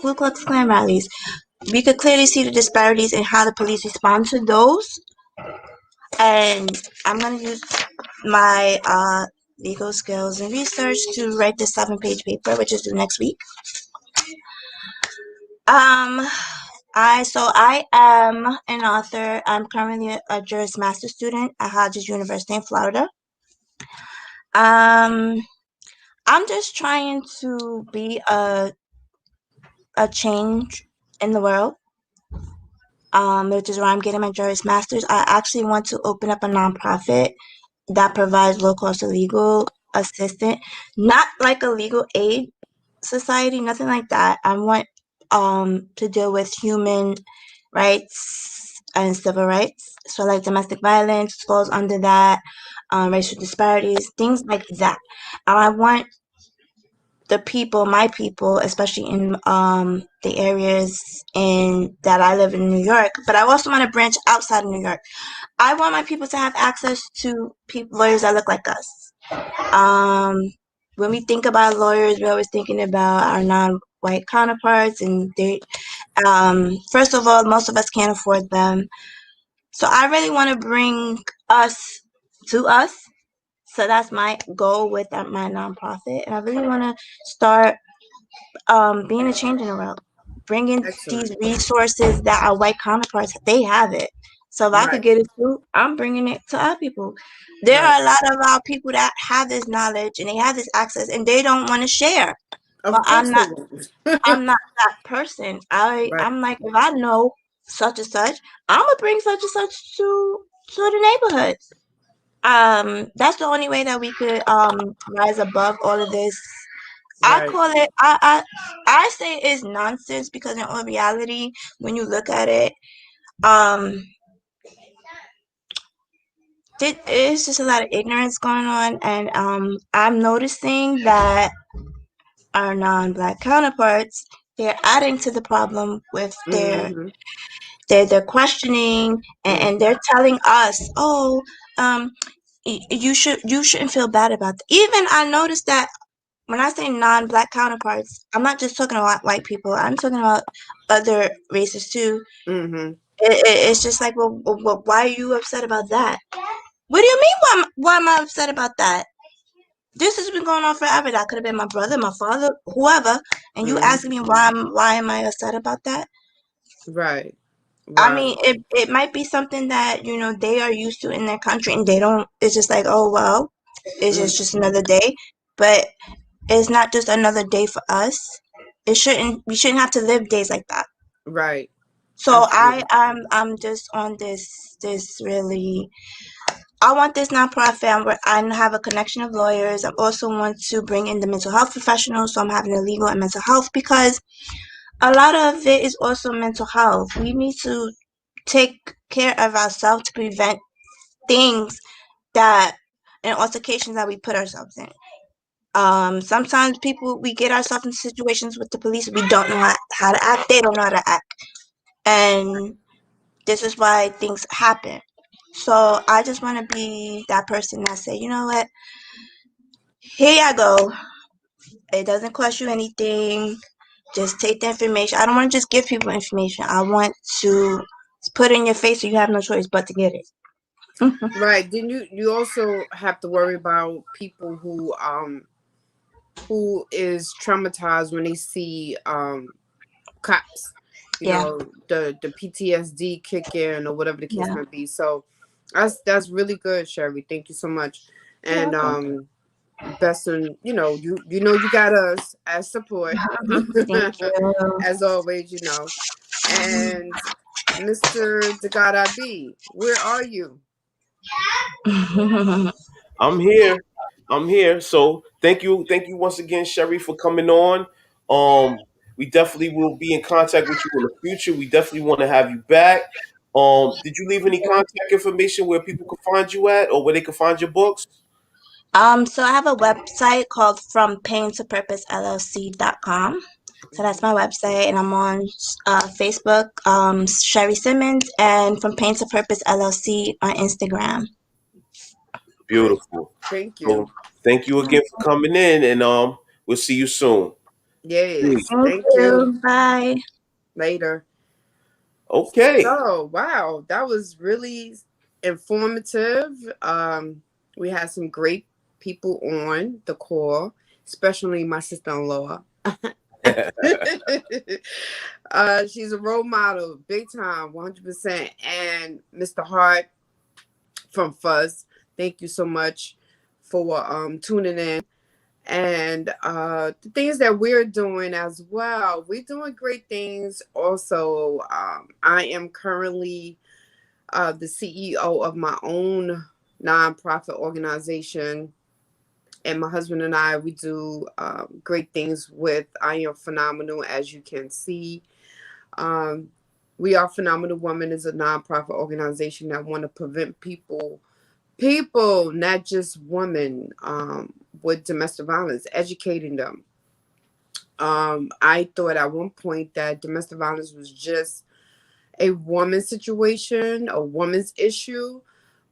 Ku Klux Klan rallies. We could clearly see the disparities in how the police respond to those. And I'm going to use my legal skills and research to write this 7-page paper, which is due next week. I am an author. I'm currently a Juris Master student at Hodges University in Florida. I'm just trying to be a change in the world. Which is where I'm getting my Juris Masters. I actually want to open up a nonprofit that provides low cost legal assistance, not like a legal aid society, nothing like that. I want to deal with human rights and civil rights. So like domestic violence falls under that, racial disparities, things like that. And I want my people, especially in the areas in that I live in New York, but I also want to branch outside of New York. I want my people to have access to lawyers that look like us. When we think about lawyers, we're always thinking about our non-white counterparts, and first of all, most of us can't afford them. So I really want to bring us to us. So that's my goal with my nonprofit, and I really want to start being a change in the world, bringing these Excellent. resources that our white counterparts they have it. So if I could Right. get it too, I'm bringing it to our people. There Right. are a lot of our people that have this knowledge and they have this access and they don't want to share. Of But course they won't. I'm not that person. Right. I'm like, if I know such and such, I'm gonna bring such and such to the neighborhoods. That's the only way that we could rise above all of this. I Right. call it I say it's nonsense because in all reality, when you look at it, um it's just a lot of ignorance going on, and I'm noticing that our non-black counterparts, they're adding to the problem with Mm-hmm. they're questioning, and they're telling us, oh, you shouldn't feel bad about that. Even I noticed that when I say non-black counterparts, I'm not just talking about white people. I'm talking about other races too. Mm-hmm. It's just like, well, why are you upset about that? What do you mean? Why am I upset about that? This has been going on forever. That could have been my brother, my father, whoever. And you Mm-hmm. asking me why am I upset about that? Right. I mean, Right. it might be something that they are used to in their country, and they don't. It's just like, oh well, it's Mm, just another day. But it's not just another day for us. We shouldn't have to live days like that. right. So Absolutely. I'm just on this really. I want this nonprofit. I have a connection of lawyers. I also want to bring in the mental health professionals. So I'm having a legal and mental health because a lot of it is also mental health. We need to take care of ourselves to prevent things that and altercations that we put ourselves in. Sometimes we get ourselves in situations with the police. We don't know how to act. They don't know how to act. And this is why things happen. So I just want to be that person that say, you know what? Here I go. It doesn't cost you anything. Just take the information. I don't want to just give people information. I want to put it in your face so you have no choice but to get it. Right. Then you also have to worry about people who is traumatized when they see cops. Yeah, The PTSD kick in or whatever the case yeah. may be. So that's really good, Sheri. Thank you so much. You're And welcome. best in you got us as support. Thank you. As always. And Mr. Degada B, where are you? I'm here. I'm here. So thank you once again, Sheri, for coming on. We definitely will be in contact with you in the future. We definitely want to have you back. Did you leave any contact information where people can find you at, or where they can find your books? So I have a website called From Pain to Purpose LLC.com. So that's my website, and I'm on Facebook, Sheri Simmons, and From Pain to Purpose LLC on Instagram. Great. Beautiful. Thank So you. thank you again for coming in, and we'll see you soon. Yes. Peace. Thank Thank you. you. Bye. Later. Okay. So, wow, that was really informative. We had some great people on the call, especially my sister-in-law. She's a role model, big time, 100%. And Mr. Hart from Fuzz, thank you so much for tuning in. And the things that we're doing as well, we're doing great things. Also, I am currently the CEO of my own nonprofit organization, and my husband and I, we do great things with I Am Phenomenal, as you can see. Um, we Are Phenomenal Women is a nonprofit organization that want to prevent people, not just women, with domestic violence, educating them. I thought at one point that domestic violence was just a woman's situation, a woman's issue.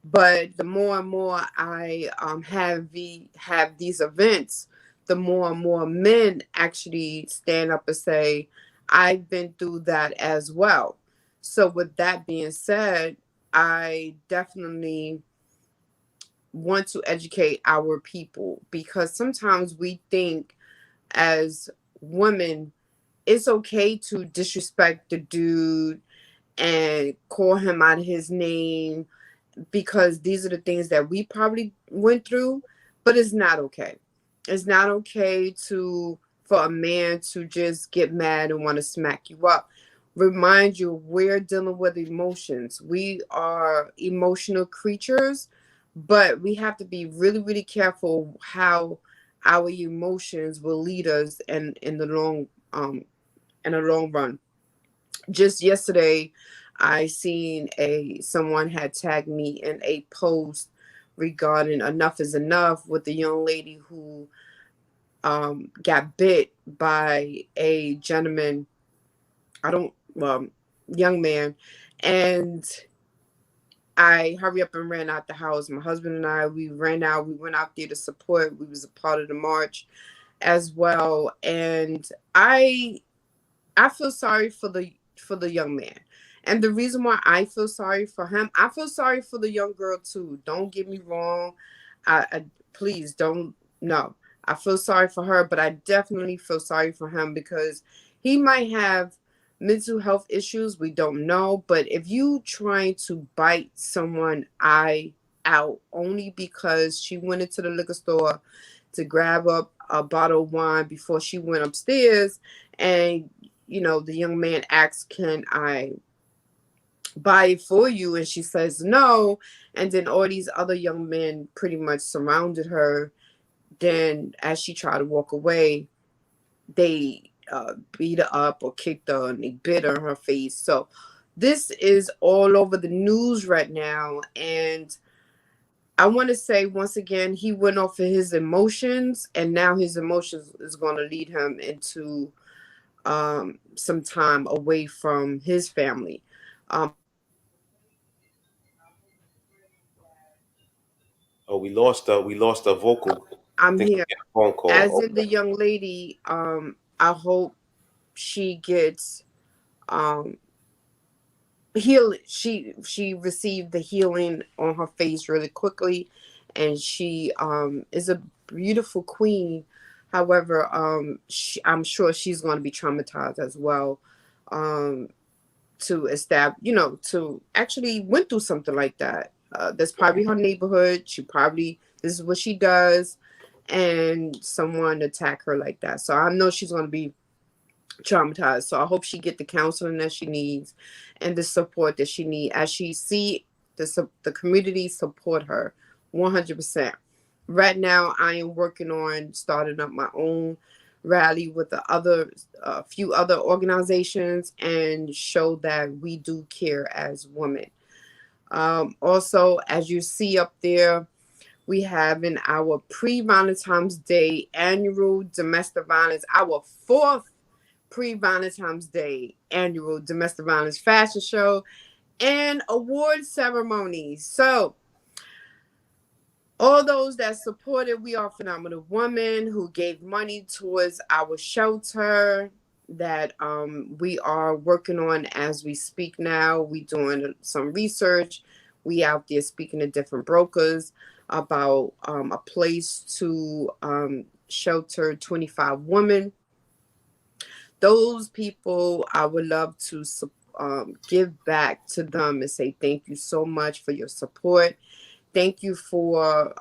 But the more and more I have these events, the more and more men actually stand up and say, "I've been through that as well." So with that being said, I definitely want to educate our people, because sometimes we think as women it's okay to disrespect the dude and call him out of his name, because these are the things that we probably went through. But it's not okay. It's not okay for a man to just get mad and want to smack you up. Remind you, we're dealing with emotions. We are emotional creatures, but we have to be really, really careful how our emotions will lead us in the long run. Just yesterday, I seen someone had tagged me in a post regarding enough is enough, with the young lady who got bit by a gentleman. I don't young man, and I hurry up and ran out the house. My husband and I, we ran out. We went out there to support. We was a part of the march as well. And I feel sorry for the young man. And the reason why I feel sorry for him, I feel sorry for the young girl too. Don't get me wrong. I please don't no. I feel sorry for her, but I definitely feel sorry for him because he might have mental health issues. We don't know. But if you trying to bite someone eye out only because she went into the liquor store to grab up a bottle of wine before she went upstairs, and the young man asks, "Can I buy it for you?" And she says no. And then all these other young men pretty much surrounded her. Then, as she tried to walk away, they beat her up or kicked her and they bit her in her face. So, this is all over the news right now. And I want to say once again, he went off of his emotions, and now his emotions is going to lead him into some time away from his family. Oh, we lost a vocal. I I'm think we here. get a phone As call. in the young lady, I hope she gets um heal she received the healing on her face really quickly, and she is a beautiful queen. However, I'm sure she's going to be traumatized as well, um to establish, to actually went through something like that. That's probably her neighborhood. She probably This is what she does, and someone attack her like that. So I know she's going to be traumatized. So I hope she get the counseling that she needs and the support that she needs as she see the community support her 100%. Right now, I am working on starting up my own rally with the other few other organizations and show that we do care as women. Also, as you see up there, we have in our pre-Valentine's Day annual domestic violence, our fourth pre-Valentine's Day annual domestic violence fashion show and award ceremony. So all those that supported We Are Phenomenal Women, who gave money towards our shelter that we are working on as we speak now. We doing some research. We out there speaking to different brokers about a place to shelter 25 women. Those people, I would love to give back to them and say thank you so much for your support. Thank you for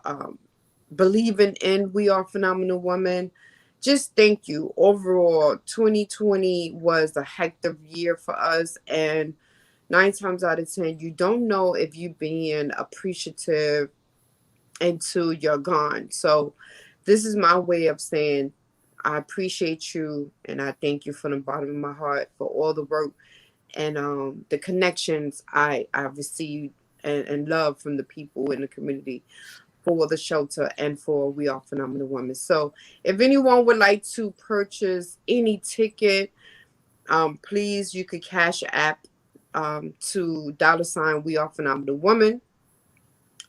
believing in We Are Phenomenal Women. Just thank you. Overall, 2020 was a hectic year for us, and 9 times out of 10, you don't know if you're being appreciative until you're gone. So, this is my way of saying I appreciate you and I thank you from the bottom of my heart for all the work and the connections I've received and love from the people in the community for the shelter and for We Are Phenomenal Women. So if anyone would like to purchase any ticket, please, you could cash app to $ We Are Phenomenal Woman.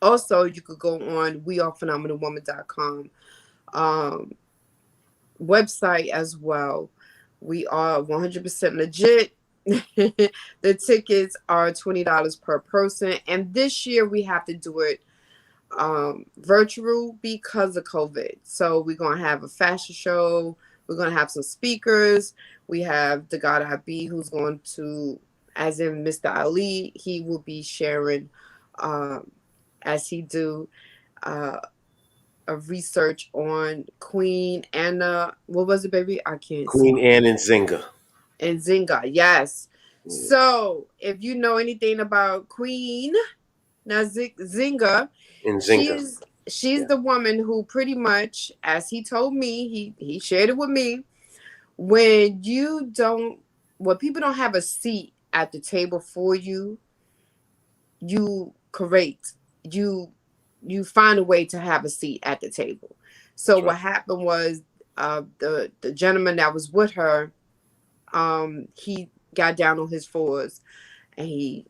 Also, you could go on wearephenomenalwoman.com website as well. We are 100% legit. The tickets are $20 per person, and this year we have to do it virtual because of COVID. So we're gonna have a fashion show. We're gonna have some speakers. We have the God I Be, who's going to, as in Mr. Ali, he will be sharing, as he do, uh, a research on Queen Anna. What was it, baby? I can't see. Queen Anne and Zinga. And Zinga, yes. Yeah. So if you know anything about Queen Zinga, And Zinga. she's Yeah. the woman who pretty much, as he told me, he shared it with me. When you don't, when people don't have a seat at the table for you, you correct you find a way to have a seat at the table. So That's right. what happened was the gentleman that was with her, he got down on his fours and he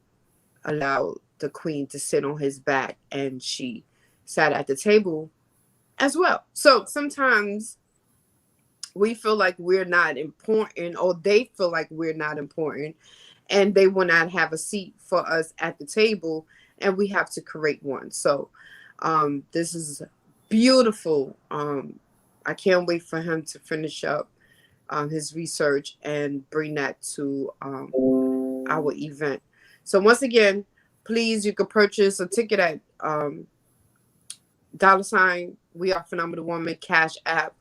allowed the queen to sit on his back, and she sat at the table as well. So sometimes we feel like we're not important, or they feel like we're not important, and they will not have a seat for us at the table, and we have to create one. So this is beautiful. I can't wait for him to finish up his research and bring that to our event. So once again, please, you can purchase a ticket at $ We Are Phenomenal Woman Cash App.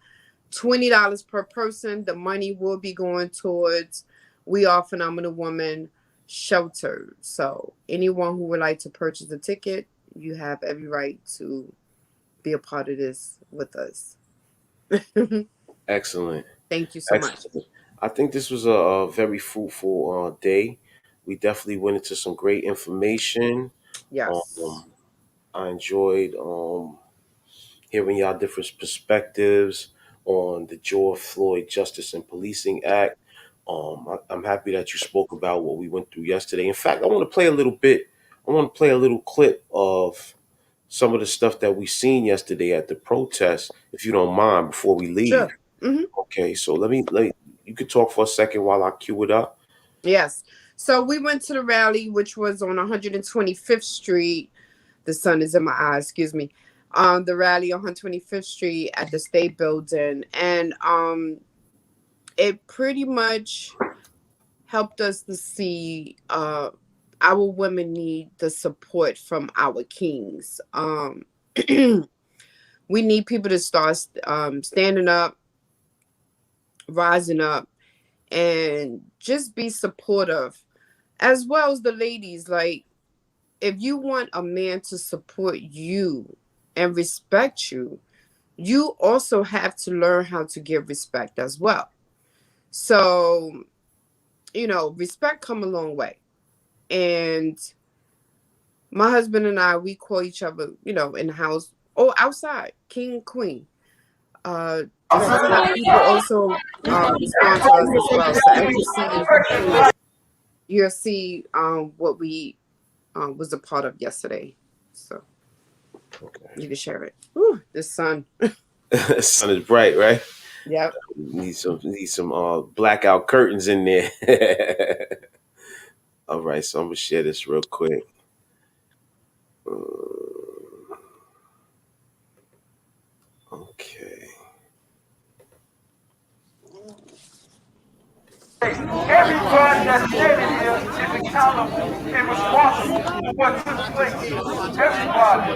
$20 per person. The money will be going towards We Are Phenomenal Woman shelter. So anyone who would like to purchase a ticket, you have every right to be a part of this with us. Excellent. Thank you so much. I think this was a very fruitful day. We definitely went into some great information. Yes. I enjoyed hearing y'all different perspectives on the George Floyd Justice and Policing Act. I'm happy that you spoke about what we went through yesterday. In fact, I want to play a little bit. I want to play a little clip of some of the stuff that we seen yesterday at the protest, if you don't mind, before we leave. Sure. Mm-hmm. Okay, so let me. You could talk for a second while I cue it up. Yes. So we went to the rally, which was on 125th Street. The sun is in my eyes. Excuse me. The rally on 125th Street at the State Building, and it pretty much helped us to see our women need the support from our kings. We need people to start standing up, rising up, and just be supportive, as well as the ladies. Like, if you want a man to support you and respect you, you also have to learn how to give respect as well. So, respect come a long way. And my husband and I, we call each other, in the house or outside, king and queen. This is how people also respond to us as well. So as you'll see what we was a part of yesterday. So you can share it. Ooh, the sun. The sun is bright, right? Yep. Need some blackout curtains in there. All right, so I'm gonna share this real quick. Okay. Everybody that's standing here is accountable and responsible for what took place. Everybody.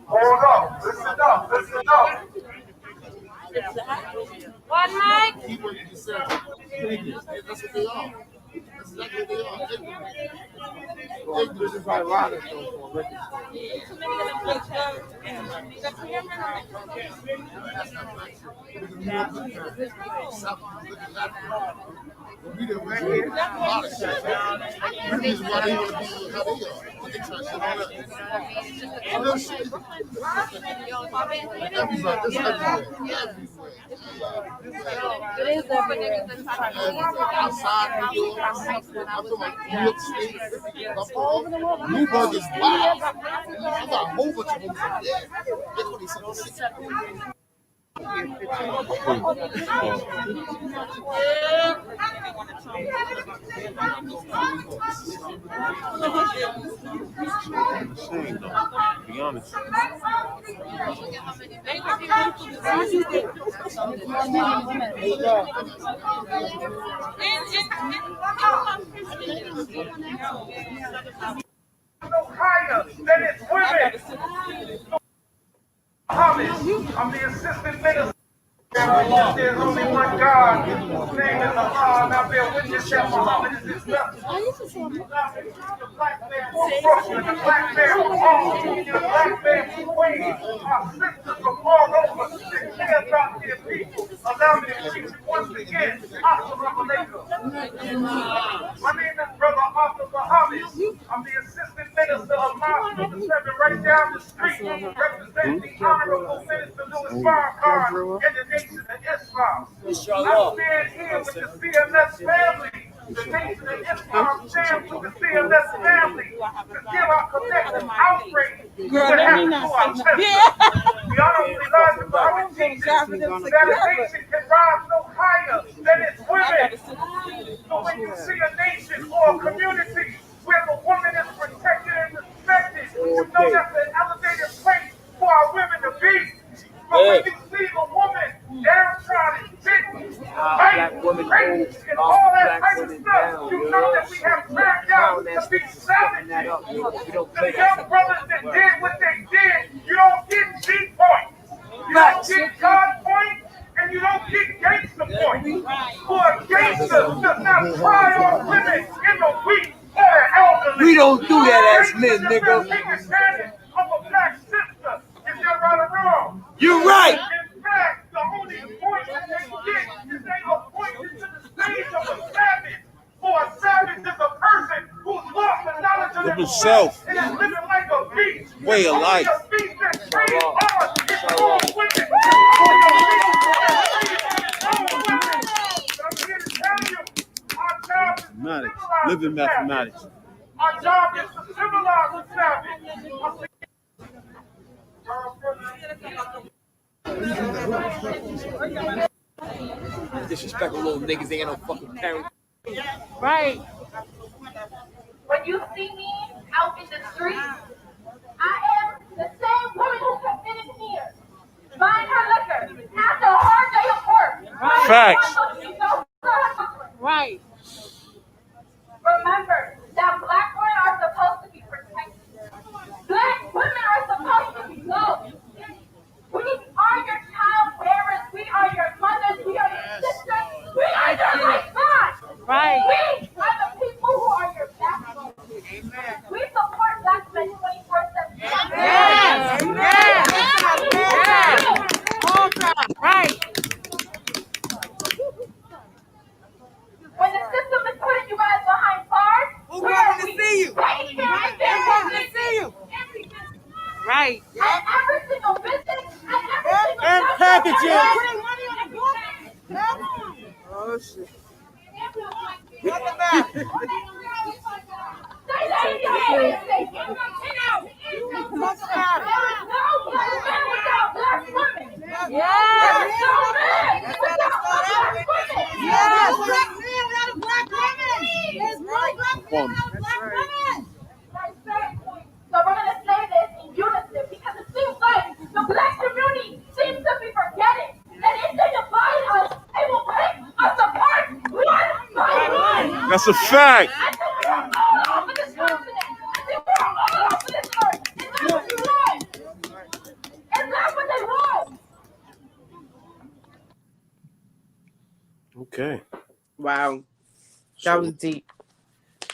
Hold up. Listen up. Listen up. One mic. That's what they are. That's exactly what they are. This is ironic, though. We didn't win here. A lot of shit. The reason why they want to be how they are. They try shit on us. A little shit. Everywhere. This everywhere. It is everywhere. Outside New York. I'm talking about New York State. Newburgh is wild. I got a whole bunch of homes up there. They're 27. Be honest. No higher than its women. I'm the assistant minister. There's only one God, whose name is Allah, and I bear witness that Muhammad is his messenger. The black man from Brooklyn, the black man from Harlem, the black man from Queens, our sisters from all over that care about their people. Allow me to teach you once again. Assalamu alaikum. My name is Brother Arthur Muhammad. I'm the assistant minister of Mosque number 7 right down the street, representing the Honorable Minister Louis Farrakhan and the nation of Islam. I stand here with the CMS family, the Nation of Islam stands with the CMS family to give our collective outrage what happened to our sister. The honorable Elijah Muhammad teaches that a nation can rise no higher than its women. So when you see a nation or a community where the woman is protected and respected, you know that's an elevated place for our women to be. But when you see a woman downtrodden, bitten, raped, and all that type of stuff, you know that we have turned out to be savages. The young brothers that did what they did, you don't get G points. You don't get God points, and you don't get gangster points. For a gangster does not cry on women in the weak or the elderly. We don't do that as men, nigga. Take advantage of a black sister. Is that right or wrong? You right. In fact, the only point that they get is they appoint you to the stage of a savage. For a savage is a person who's lost the knowledge of themselves and is living like a beast. Way of life. A beast that trains hard is old women. I'm here to tell you, our job is to civilize Living the savage. mathematics. Our job is to civilize the savage. Disrespectful little niggas ain't no fucking parents. Right. When you see me out in the street, I am the same woman who committed here. Buying her liquor after a hard day of work. Facts. Right. Remember that black women are supposed to be protected. Black women are supposed to be loved. We are your child bearers. We are your mothers. We are your sisters. We are your lifelines. Right. We are the people who are your backbone. Amen. We support black men 24/7. Yes. Amen. All time. Right. When the system is putting you guys behind bars, we're going to see you. Right here, right there. We're going to see you. Right. And every single business and every single packaging. Oh shit. Welcome back. So we're going to say this in unison because it seems like the black community seems to be forgetting that if they divide us, they will break us apart one by one. That's a fact. I think we're all over this continent. I think we're all over this earth. Is that what you want? Is that what they want? Okay. Wow. That was deep.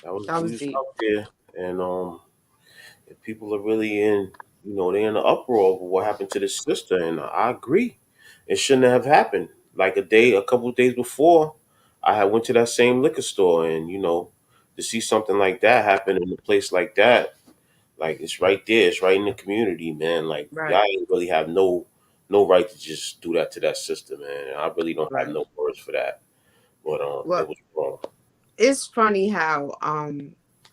That was deep. up there. And if people are really in, they're in the uproar over what happened to this sister. And I agree. It shouldn't have happened. Like a couple of days before, I had went to that same liquor store and, to see something like that happen in a place like that, like it's right there, it's right in the community, man. Like Right. y'all ain't really have no right to just do that to that sister, man. I really don't have Right. no words for that. But Well, it was wrong. it's funny how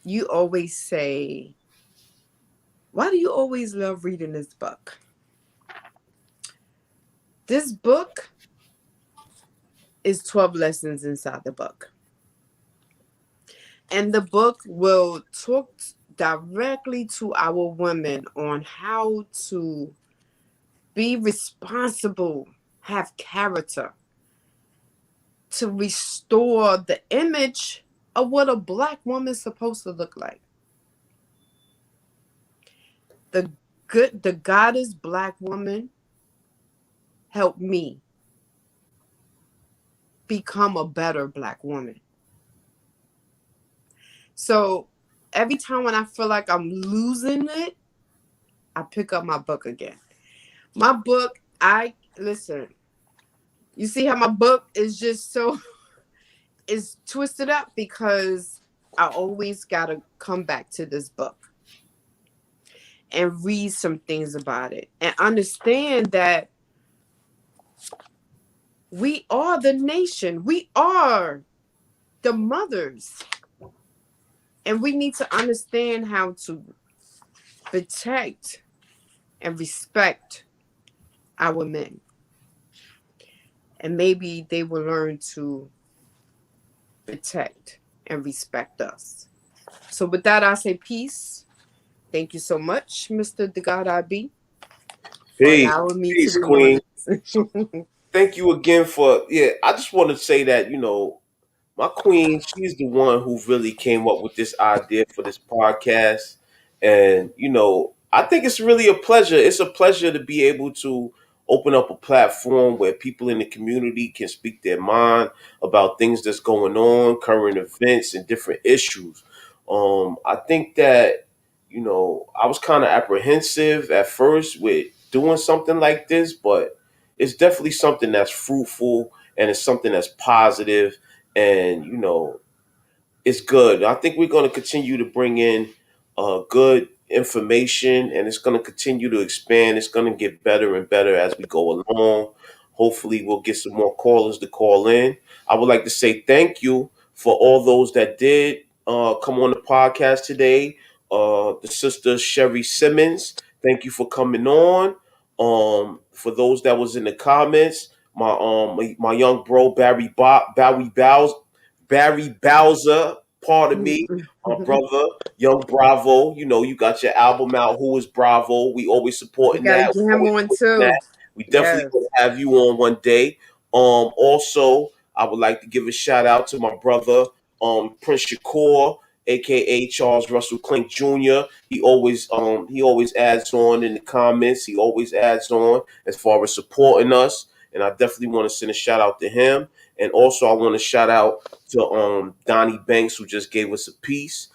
you always say, why do you always love reading this book? This book is 12 lessons inside the book. And the book will talk directly to our women on how to be responsible, have character, to restore the image of what a black woman is supposed to look like. The goddess black woman helped me become a better black woman. So every time when I feel like I'm losing it, I pick up my book again. My book, listen, you see how my book is just is twisted up because I always got to come back to this book and read some things about it and understand that We are the nation. We are the mothers. And we need to understand how to protect and respect our men. And maybe they will learn to protect and respect us. So with that, I say peace. Thank you so much, Mr. The God I Be, for Peace, allowing me to peace, be on Queen. this. Thank you again for I just want to say that my queen, she's the one who really came up with this idea for this podcast. And, I think it's really a pleasure. It's a pleasure to be able to open up a platform where people in the community can speak their mind about things that's going on, current events, and different issues. I think that, I was kind of apprehensive at first with doing something like this, but it's definitely something that's fruitful and it's something that's positive, and it's good. I think we're going to continue to bring in good information, and it's going to continue to expand. It's going to get better and better as we go along. Hopefully, we'll get some more callers to call in. I would like to say thank you for all those that did come on the podcast today. The sister Sheri Simmons, thank you for coming on. For those that was in the comments, my young bro Barry Bowser, pardon me, my brother, Young Bravo. You got your album out. Who is Bravo? We always We supporting got to that. get We him always on pushing that. too. We definitely Yes. going to have you on one day. Also, I would like to give a shout out to my brother, Prince Shakur, aka Charles Russell Clink Jr. He always adds on in the comments. He always adds on as far as supporting us, and I definitely want to send a shout out to him. And also, I want to shout out to Donnie Banks, who just gave us a piece.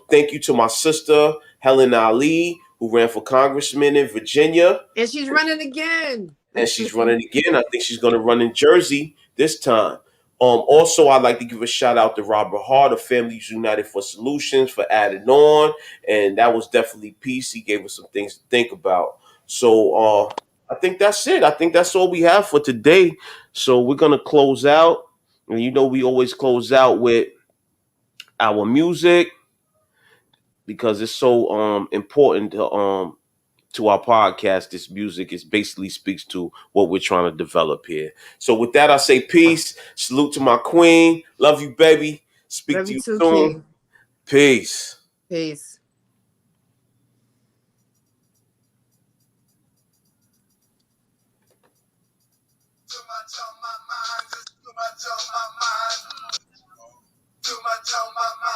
Thank you to my sister Helen Ali, who ran for congressman in Virginia, And she's running again. and she's running again. I think she's going to run in Jersey this time. Also, I'd like to give a shout out to Robert Hart of Families United for Solutions for adding on, and that was definitely peace. He gave us some things to think about. So I think that's it. I think that's all we have for today. So we're gonna close out, and we always close out with our music because it's so important to our podcast. This music is basically speaks to what we're trying to develop here. So with that, I say peace. Salute to my queen. Love you, baby. Speak Love to you you too, soon. King. Peace. Peace. Too much on my mind, just too much on my mind. Too much on my mind.